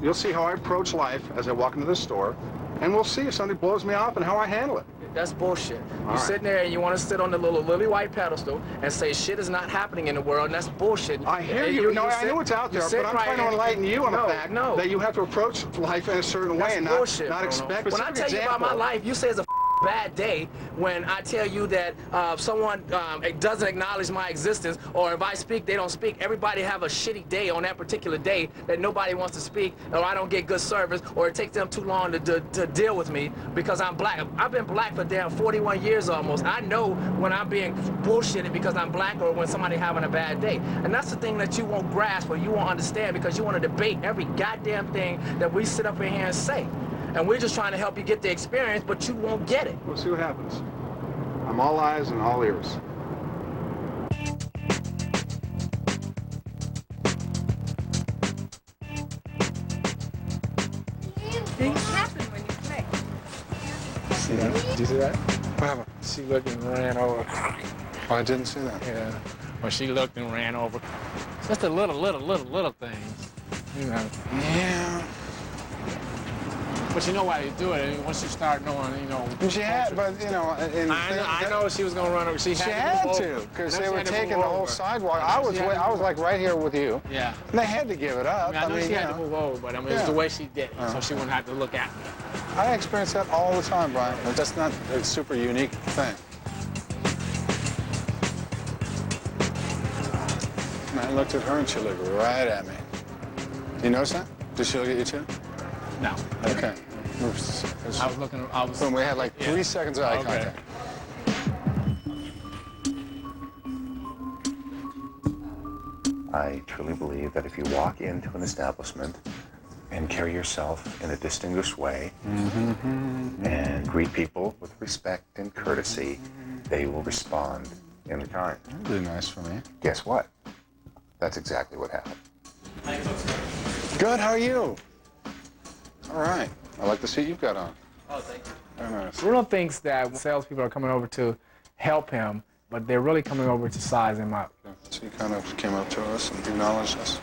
Speaker 25: You'll see how I approach life as I walk into the store, and we'll see if somebody blows me off and how I handle it.
Speaker 3: That's bullshit. You're
Speaker 25: right.
Speaker 3: sitting there and you want to sit on the little lily white pedestal and say shit is not happening in the world, and that's bullshit.
Speaker 25: I hear you. No, I know it's out there, but I'm trying to enlighten you on the fact that you have to approach life in a certain way and not expect.
Speaker 3: When I tell you about my life, you say it's a bad day when I tell you that someone doesn't acknowledge my existence, or if I speak, they don't speak. Everybody have a shitty day on that particular day that nobody wants to speak, or I don't get good service, or it takes them too long to deal with me because I'm black. I've been black for damn 41 years almost. I know when I'm being bullshitted because I'm black, or when somebody having a bad day. And that's the thing that you won't grasp or you won't understand, because you want to debate every goddamn thing that we sit up in here and say. And we're just trying to help you get the experience, but you won't get it.
Speaker 25: We'll see what happens. I'm all eyes and all ears.
Speaker 23: Things happen when you play.
Speaker 3: See that? Did you see that?
Speaker 25: What happened?
Speaker 3: She looked and ran over.
Speaker 25: Oh, I didn't see that.
Speaker 3: Yeah. Well, she looked and ran over. Just the little things. You know.
Speaker 25: Yeah.
Speaker 3: But you know why they do it. Once you start knowing, you know.
Speaker 25: She had, but you know,
Speaker 3: I know she was gonna run over. She
Speaker 25: had to, because they were taking the whole sidewalk. I was like right here with you.
Speaker 3: Yeah.
Speaker 25: And they had to give it up.
Speaker 3: I mean, she had to move over, but I mean, it's the way she did it, so she wouldn't have to look at me.
Speaker 25: I experience that all the time, Brian. But that's not a super unique thing. And I looked at her and she looked right at me. You notice that? Did she look at you too?
Speaker 3: No.
Speaker 25: Okay.
Speaker 3: I was looking.
Speaker 25: When we had like 3 seconds of eye contact.
Speaker 5: I truly believe that if you walk into an establishment and carry yourself in a distinguished way and greet people with respect and courtesy, they will respond in kind.
Speaker 25: Really nice for me.
Speaker 5: Guess what? That's exactly what happened.
Speaker 25: Good, how are you? All right. I like the seat you've got on.
Speaker 3: Oh, thank you.
Speaker 25: Very nice.
Speaker 3: Bruno thinks that salespeople are coming over to help him, but they're really coming over to size him up.
Speaker 25: So he kind of came up to us and acknowledged us.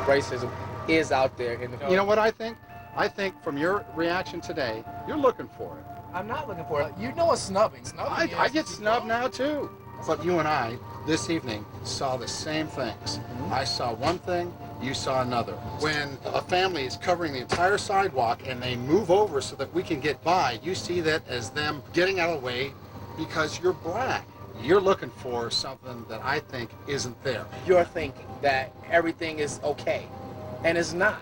Speaker 3: Racism is out there in the.
Speaker 25: You know what I think? I think from your reaction today, you're looking for it.
Speaker 3: I'm not looking for it. You know it's snubbing.
Speaker 25: I get snubbed now too. But you and I, this evening, saw the same things. I saw one thing, you saw another. When a family is covering the entire sidewalk and they move over so that we can get by, you see that as them getting out of the way because you're black. You're looking for something that I think isn't there.
Speaker 3: You're thinking that everything is okay, and it's not.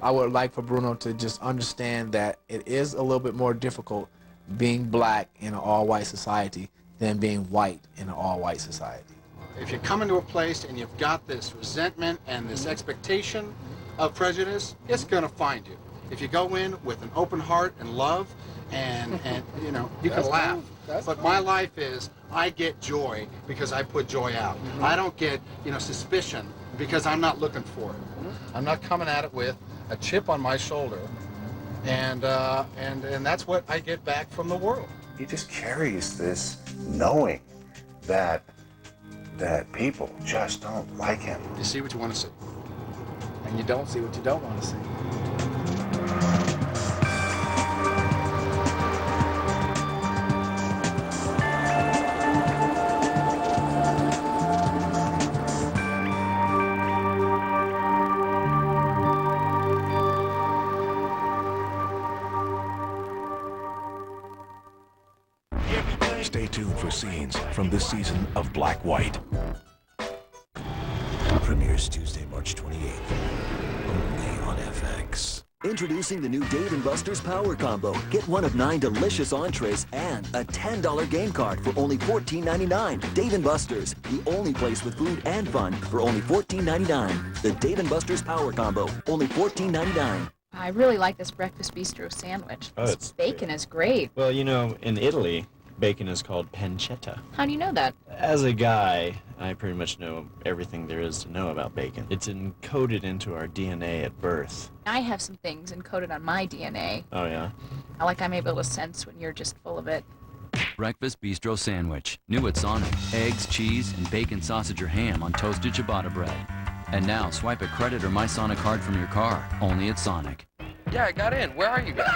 Speaker 3: I would like for Bruno to just understand that it is a little bit more difficult being black in an all-white society than being white in an all-white society.
Speaker 25: If you come into a place and you've got this resentment and this expectation of prejudice, it's going to find you. If you go in with an open heart and love and you know, you can laugh. But my life is, I get joy because I put joy out. I don't get, you know, suspicion because I'm not looking for it. I'm not coming at it with a chip on my shoulder, and that's what I get back from the world.
Speaker 5: He just carries this knowing that people just don't like him.
Speaker 25: You see what you want to see.
Speaker 3: And you don't see what you don't want to see.
Speaker 8: Stay tuned for scenes from this season of Black White. Premieres Tuesday, March 28th, only on FX.
Speaker 6: Introducing the new Dave & Buster's Power Combo. Get one of 9 delicious entrees and a $10 game card for only $14.99. Dave & Buster's, the only place with food and fun for only $14.99. The Dave & Buster's Power Combo, only $14.99.
Speaker 16: I really like this breakfast bistro sandwich.
Speaker 15: Oh,
Speaker 16: This bacon is great.
Speaker 15: Well, you know, in Italy, bacon is called pancetta.
Speaker 16: How do you know that?
Speaker 15: As a guy, I pretty much know everything there is to know about bacon. It's encoded into our DNA at birth.
Speaker 16: I have some things encoded on my DNA.
Speaker 15: Oh, yeah?
Speaker 16: I'm able to sense when you're just full of it.
Speaker 17: Breakfast bistro sandwich. New at Sonic. Eggs, cheese, and bacon, sausage, or ham on toasted ciabatta bread. And now, swipe a credit or My Sonic card from your car, only at Sonic.
Speaker 7: Yeah, I got in. Where are you guys?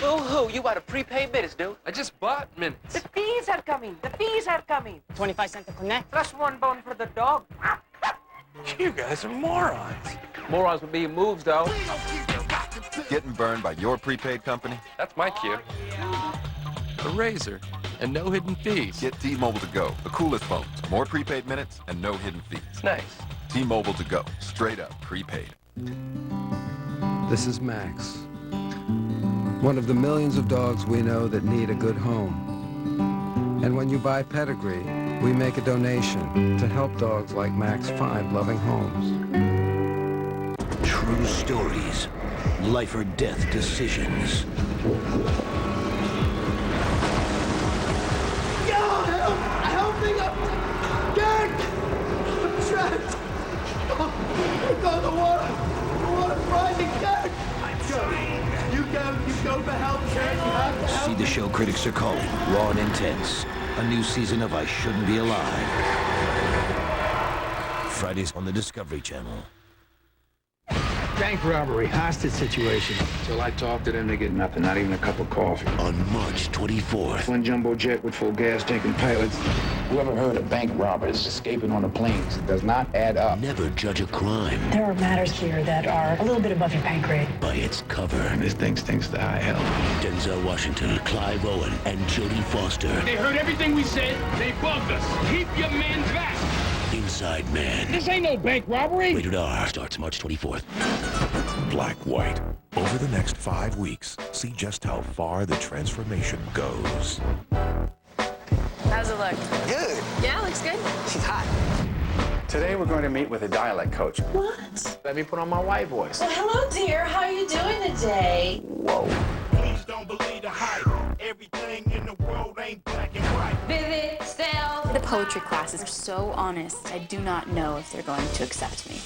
Speaker 7: Boo-hoo, you out of prepaid minutes, dude. I just bought minutes.
Speaker 9: The fees are coming. The fees are coming. 25 cents to connect. Plus 1 bone for the dog.
Speaker 7: You guys are morons. Morons with being moves, though.
Speaker 12: Getting burned by your prepaid company?
Speaker 7: That's my cue. A razor and no hidden fees.
Speaker 12: Get T-Mobile to go. The coolest phones. More prepaid minutes and no hidden fees.
Speaker 7: Nice.
Speaker 12: T-Mobile to go. Straight up prepaid.
Speaker 18: This is Max. One of the millions of dogs we know that need a good home. And when you buy Pedigree, we make a donation to help dogs like Max find loving homes.
Speaker 13: True stories. Life or death decisions.
Speaker 9: Help me! Dad! I'm trapped! Oh, the water's rising, Dad! You go for help, Dad. You have to help.
Speaker 13: See the show critics are calling Raw and Intense. A new season of I Shouldn't Be Alive. Fridays on the Discovery Channel.
Speaker 24: Bank robbery, hostage situation. Till I talk to them, they get nothing, not even a cup of coffee.
Speaker 13: On March 24th.
Speaker 24: One jumbo jet with full gas tank and pilots. Whoever heard of bank robbers escaping on the planes? It does not add up.
Speaker 13: Never judge a crime
Speaker 26: There are matters here that are a little bit above your pay grade.
Speaker 13: by its cover.
Speaker 24: And this thing stinks to high hell.
Speaker 13: Denzel Washington, Clive Owen, and Jodie Foster.
Speaker 24: They heard everything we said. They bugged us. Keep your man's back.
Speaker 13: Inside Man.
Speaker 24: This ain't no bank robbery.
Speaker 13: Rated R. Starts March 24th.
Speaker 8: Black White. Over the next 5 weeks, see just how far the transformation goes.
Speaker 11: How's it look?
Speaker 5: Good.
Speaker 11: Yeah, looks good.
Speaker 5: She's hot. Today we're going to meet with a dialect coach.
Speaker 3: What? Let me put on my white voice.
Speaker 26: Well, hello, dear. How are you doing today?
Speaker 3: Whoa.
Speaker 8: Please don't believe the hype. Everything in the world ain't black and white.
Speaker 11: Vivid, style. The poetry classes are so honest. I do not know if they're going to accept me.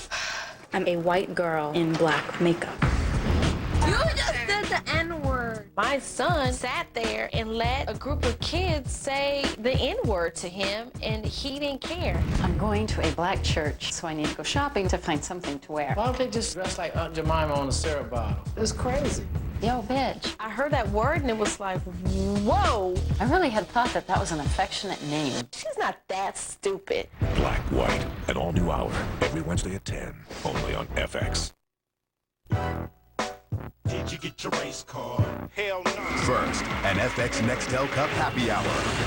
Speaker 11: I'm a white girl in black makeup.
Speaker 26: You just said the N-word. My son sat there and let a group of kids say the N-word to him, and he didn't care.
Speaker 11: I'm going to a black church, so I need to go shopping to find something to wear.
Speaker 3: Why don't they just dress like Aunt Jemima on a syrup bottle? It's crazy.
Speaker 11: Yo, bitch.
Speaker 26: I heard that word, and it was like, whoa.
Speaker 11: I really had thought that that was an affectionate name.
Speaker 26: She's not that stupid.
Speaker 8: Black White, an all-new hour, every Wednesday at 10, only on FX. Did you get your race card? Hell no.
Speaker 28: First, an FX Nextel Cup happy hour.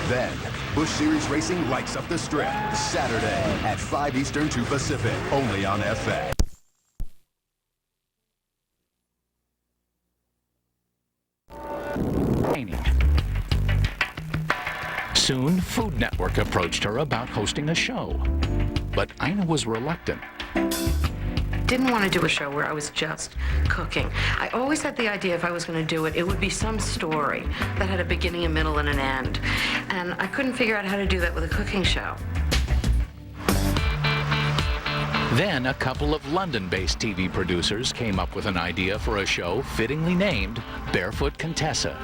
Speaker 28: Then, Busch Series Racing lights up the strip. Saturday at 5 Eastern, 2 Pacific, only on FX.
Speaker 29: Soon, Food Network approached her about hosting a show, but Ina was reluctant.
Speaker 30: Didn't want to do a show where I was just cooking. I always had the idea if I was going to do it, it would be some story that had a beginning, a middle, and an end. And I couldn't figure out how to do that with a cooking show.
Speaker 29: Then a couple of London-based TV producers came up with an idea for a show fittingly named Barefoot Contessa.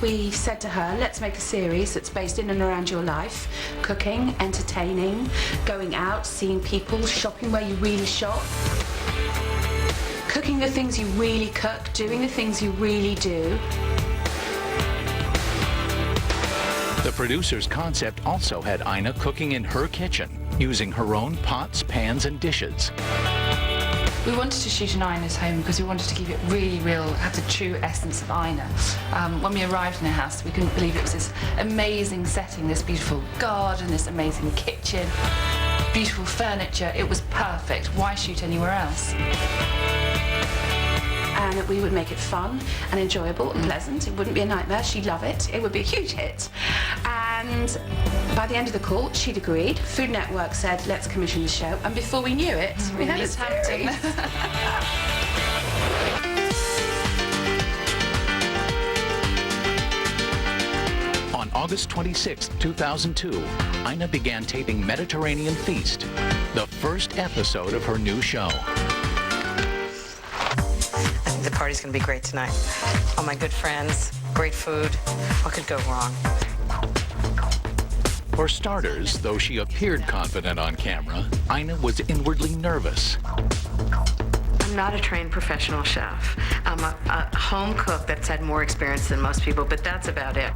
Speaker 31: We said to her, let's make a series that's based in and around your life. Cooking, entertaining, going out, seeing people, shopping where you really shop. Cooking the things you really cook, doing the things you really do.
Speaker 29: The producer's concept also had Ina cooking in her kitchen, using her own pots, pans, and dishes.
Speaker 31: We wanted to shoot in Ina's home because we wanted to keep it really real, have the true essence of Ina. When we arrived in the house, we couldn't believe it was this amazing setting, this beautiful garden, this amazing kitchen. beautiful furniture. It was perfect. Why shoot anywhere else? And we would make it fun and enjoyable and pleasant. It wouldn't be a nightmare. She'd love it. It would be a huge hit. And by the end of the call, she'd agreed. Food Network said, let's commission the show. And before we knew it, we had a series.
Speaker 29: On August 26, 2002, Ina began taping Mediterranean Feast, the first episode of her new show.
Speaker 30: I think the party's gonna be great tonight. All my good friends, great food. What could go wrong?
Speaker 29: For starters, though she appeared confident on camera, Ina was inwardly nervous.
Speaker 30: I'm not a trained professional chef. I'm a home cook that's had more experience than most people, but that's about it.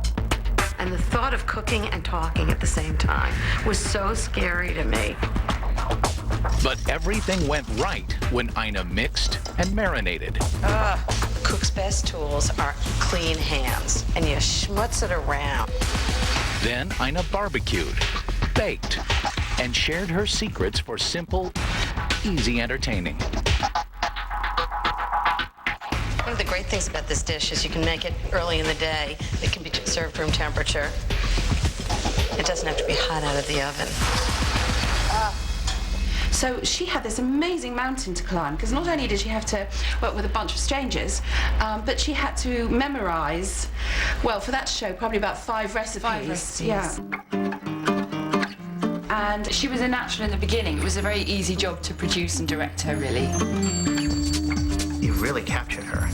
Speaker 30: And the thought of cooking and talking at the same time was so scary to me.
Speaker 29: But everything went right when Ina mixed and marinated.
Speaker 30: Cook's best tools are clean hands, and you schmutz it around.
Speaker 29: Then Ina barbecued, baked, and shared her secrets for simple, easy entertaining.
Speaker 30: One of the great things about this dish is you can make it early in the day. It can be served room temperature. It doesn't have to be hot out of the oven.
Speaker 31: So she had this amazing mountain to climb, because not only did she have to work with a bunch of strangers, but she had to memorize, well, for that show, probably about 5 recipes. 5 recipes. Yeah. And she was a natural in the beginning. It was a very easy job to produce and direct her, really.
Speaker 1: You really captured her.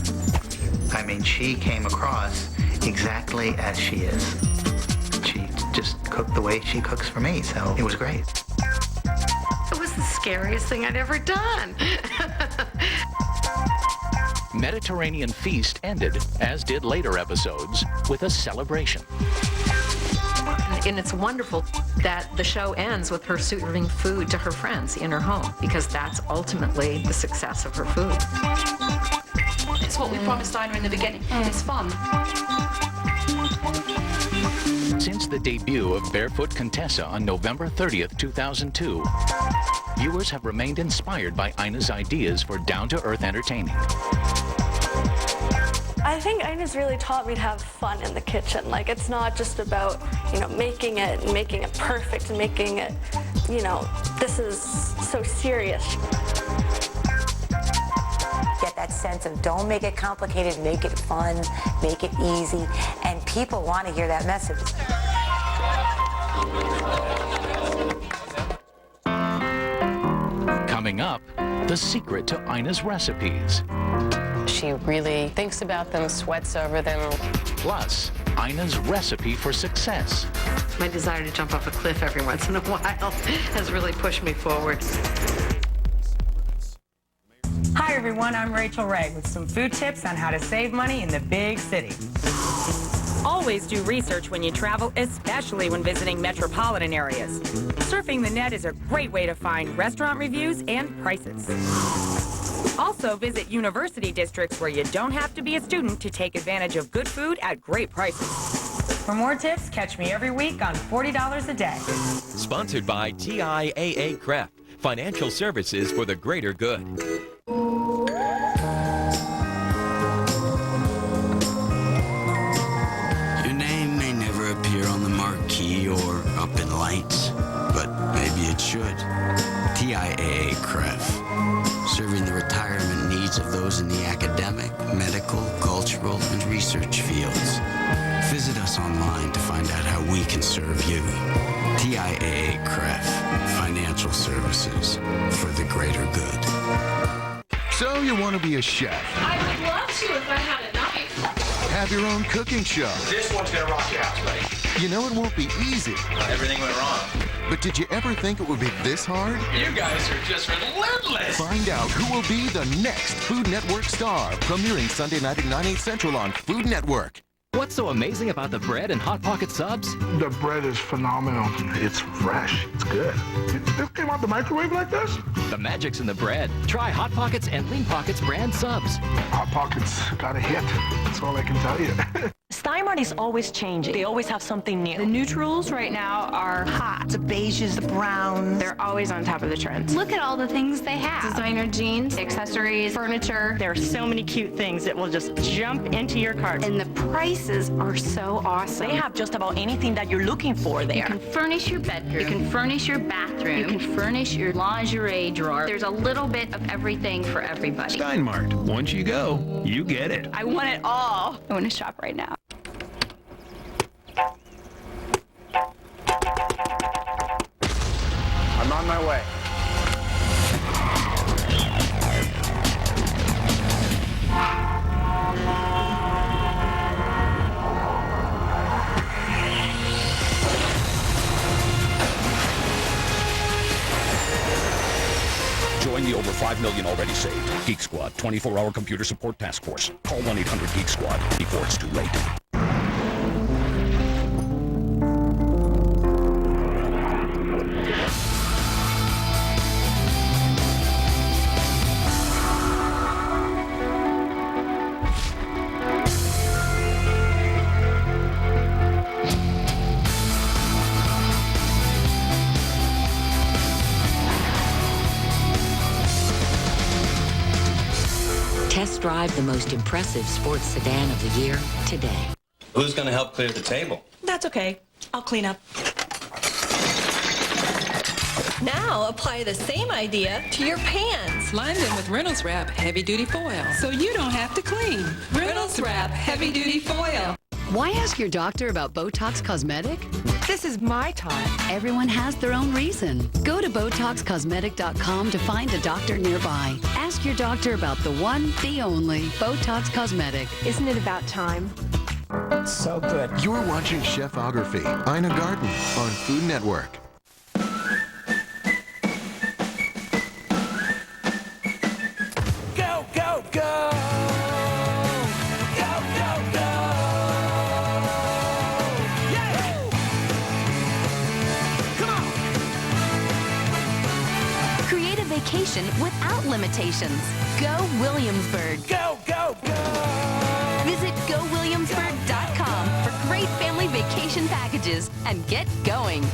Speaker 1: I mean, she came across exactly as she is. She just cooked the way she cooks for me, so it was great.
Speaker 30: It was the scariest thing I'd ever done.
Speaker 29: Mediterranean Feast ended, as did later episodes, with a celebration.
Speaker 2: And it's wonderful that the show ends with her serving food to her friends in her home, because that's ultimately the success of her food.
Speaker 31: It's what we promised Ina in the beginning. It's fun.
Speaker 29: Since the debut of Barefoot Contessa on November 30th, 2002, viewers have remained inspired by Ina's ideas for down-to-earth entertaining.
Speaker 4: I think Ina's really taught me to have fun in the kitchen. Like, it's not just about, making it and making it perfect and making it, this is so serious.
Speaker 10: Get that sense of don't make it complicated, make it fun, make it easy, and people want to hear that message.
Speaker 29: Coming up, the secret to Ina's recipes.
Speaker 30: She really thinks about them, sweats over them.
Speaker 29: Plus, Ina's recipe for success.
Speaker 30: My desire to jump off a cliff every once in a while has really pushed me forward.
Speaker 14: Hi everyone, I'm Rachel Ray with some food tips on how to save money in the big city. Always do research when you travel, especially when visiting metropolitan areas. Surfing the net is a great way to find restaurant reviews and prices. Also visit university districts where you don't have to be a student to take advantage of good food at great prices. For more tips, catch me every week on $40 a day.
Speaker 19: Sponsored by TIAA CREF, financial services for the greater good.
Speaker 20: Your name may never appear on the marquee or up in lights, but maybe it should. TIAA CREF, serving the retirement needs of those in the academic, medical, cultural, and research fields. Visit us online to find out how we can serve you. TIAA CREF, financial services for the greater good.
Speaker 28: So you want to be a chef?
Speaker 26: I would love to if I had a knife.
Speaker 28: Have your own cooking show?
Speaker 21: This one's gonna rock your house, buddy.
Speaker 28: You know it won't be easy.
Speaker 21: Everything went wrong.
Speaker 28: But did you ever think it would be this hard?
Speaker 21: You guys are just relentless.
Speaker 28: Find out who will be the next Food Network star, premiering Sunday night at 9, 8 central on Food Network.
Speaker 22: What's so amazing about the bread and Hot Pocket subs?
Speaker 23: The bread is phenomenal. It's fresh. It's good. This came out the microwave like this?
Speaker 22: The magic's in the bread. Try Hot Pockets and Lean Pockets brand subs.
Speaker 23: Hot Pockets got a hit. That's all I can tell you.
Speaker 6: Stein Mart is always changing. They always have something new.
Speaker 31: The neutrals right now are hot.
Speaker 6: The beiges, the browns.
Speaker 31: They're always on top of the trends. Look at all the things they have. Designer jeans, accessories, furniture.
Speaker 6: There are so many cute things that will just jump into your cart.
Speaker 31: And the prices are so awesome.
Speaker 6: They have just about anything that you're looking for there.
Speaker 31: You can furnish your bedroom. You can furnish your bathroom. You can furnish your lingerie drawer. There's a little bit of everything for everybody.
Speaker 7: Stein Mart. Once you go, you get it.
Speaker 31: I want it all. I want to shop right now.
Speaker 3: I'm on my way.
Speaker 9: Join the over 5 million already saved. Geek Squad, 24-hour computer support task force. Call 1-800-GEEK-SQUAD before it's too late.
Speaker 12: Test drive the most impressive sports sedan of the year today.
Speaker 21: Who's going to help clear the table?
Speaker 6: That's okay. I'll clean up.
Speaker 15: Now apply the same idea to your pants.
Speaker 16: Line them with Reynolds Wrap Heavy Duty Foil so you don't have to clean. Reynolds Wrap Heavy Duty Foil.
Speaker 17: Why ask your doctor about Botox Cosmetic?
Speaker 16: This is my time.
Speaker 17: Everyone has their own reason. Go to BotoxCosmetic.com to find a doctor nearby. Ask your doctor about the one, the only Botox Cosmetic.
Speaker 16: Isn't it about time?
Speaker 3: So good.
Speaker 28: You're watching Chefography, Ina Garten on Food Network.
Speaker 21: Go, go, go!
Speaker 18: Vacation without limitations. Go Williamsburg.
Speaker 21: Go, go, go!
Speaker 18: Visit GoWilliamsburg.com for great family vacation packages and get going.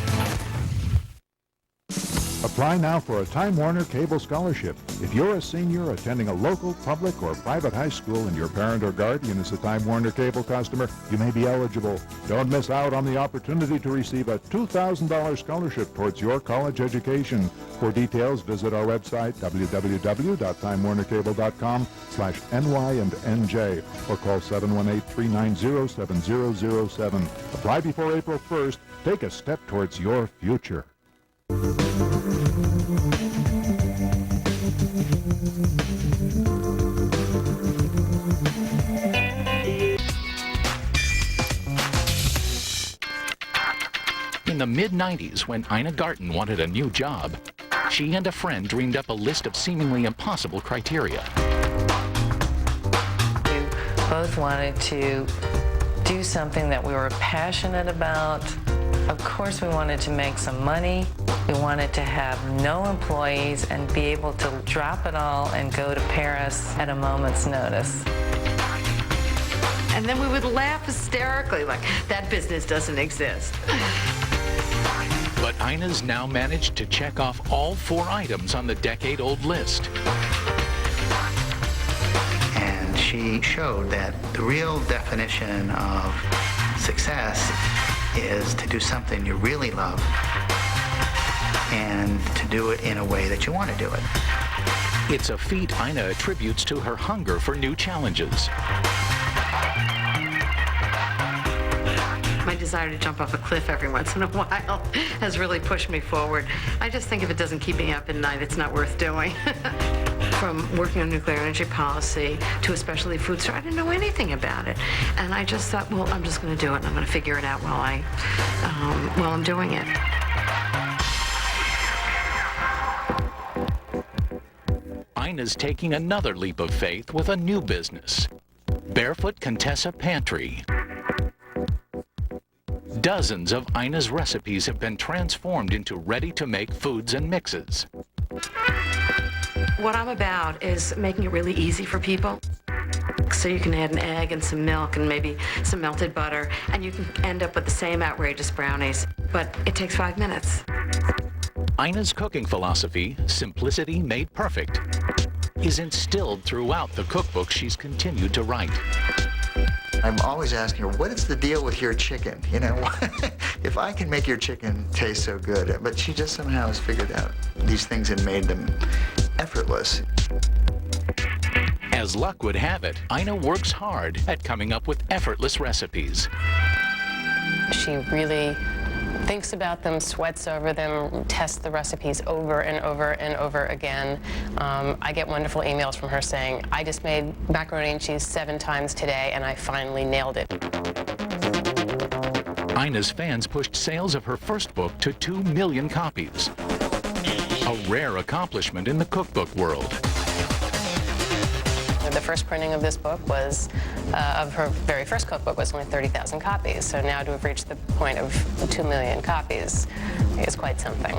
Speaker 18: Apply now for a Time Warner Cable Scholarship. If you're a senior attending a local, public, or private high school and your parent or guardian is a Time Warner Cable customer, you may be eligible. Don't miss out on the opportunity to receive a $2,000 scholarship towards your college education. For details, visit our website, www.timewarnercable.com/NY and NJ, or call 718-390-7007. Apply before April 1st. Take a step towards your future.
Speaker 29: In the mid-90s, when Ina Garten wanted a new job, she and a friend dreamed up a list of seemingly impossible criteria.
Speaker 24: We both wanted to do something that we were passionate about. Of course, we wanted to make some money. We wanted to have no employees and be able to drop it all and go to Paris at a moment's notice.
Speaker 2: And then we would laugh hysterically like, that business doesn't exist.
Speaker 29: But Ina's now managed to check off all 4 items on the decade-old list.
Speaker 1: And she showed that the real definition of success is to do something you really love and to do it in a way that you want to do it.
Speaker 29: It's a feat Ina attributes to her hunger for new challenges.
Speaker 2: My desire to jump off a cliff every once in a while has really pushed me forward. I just think if it doesn't keep me up at night, it's not worth doing. From working on nuclear energy policy to a specialty food store, I didn't know anything about it. And I just thought, well, I'm just going to do it, and I'm going to figure it out while I'm doing it.
Speaker 29: Ina's taking another leap of faith with a new business, Barefoot Contessa Pantry. Dozens of Ina's recipes have been transformed into ready-to-make foods and mixes.
Speaker 2: What I'm about is making it really easy for people. So you can add an egg and some milk and maybe some melted butter, and you can end up with the same outrageous brownies. But it takes 5 minutes.
Speaker 29: Ina's cooking philosophy, simplicity made perfect, is instilled throughout the cookbook she's continued to write.
Speaker 1: I'm always asking her, what is the deal with your chicken? You know, if I can make your chicken taste so good, but she just somehow has figured out these things and made them effortless.
Speaker 29: As luck would have it, Ina works hard at coming up with effortless recipes.
Speaker 24: She really thinks about them, sweats over them, tests the recipes over and over and over again. I get wonderful emails from her saying, I just made macaroni and cheese 7 times today and I finally nailed it.
Speaker 29: Ina's fans pushed sales of her first book to 2 million copies. A rare accomplishment in the cookbook world.
Speaker 24: The first printing of this book was, of her very first cookbook, was only 30,000 copies. So now to have reached the point of 2 million copies is quite something.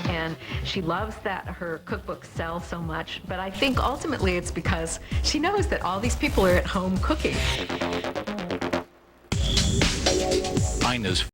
Speaker 4: And she loves that her cookbooks sell so much, but I think ultimately it's because she knows that all these people are at home cooking.
Speaker 29: Ina's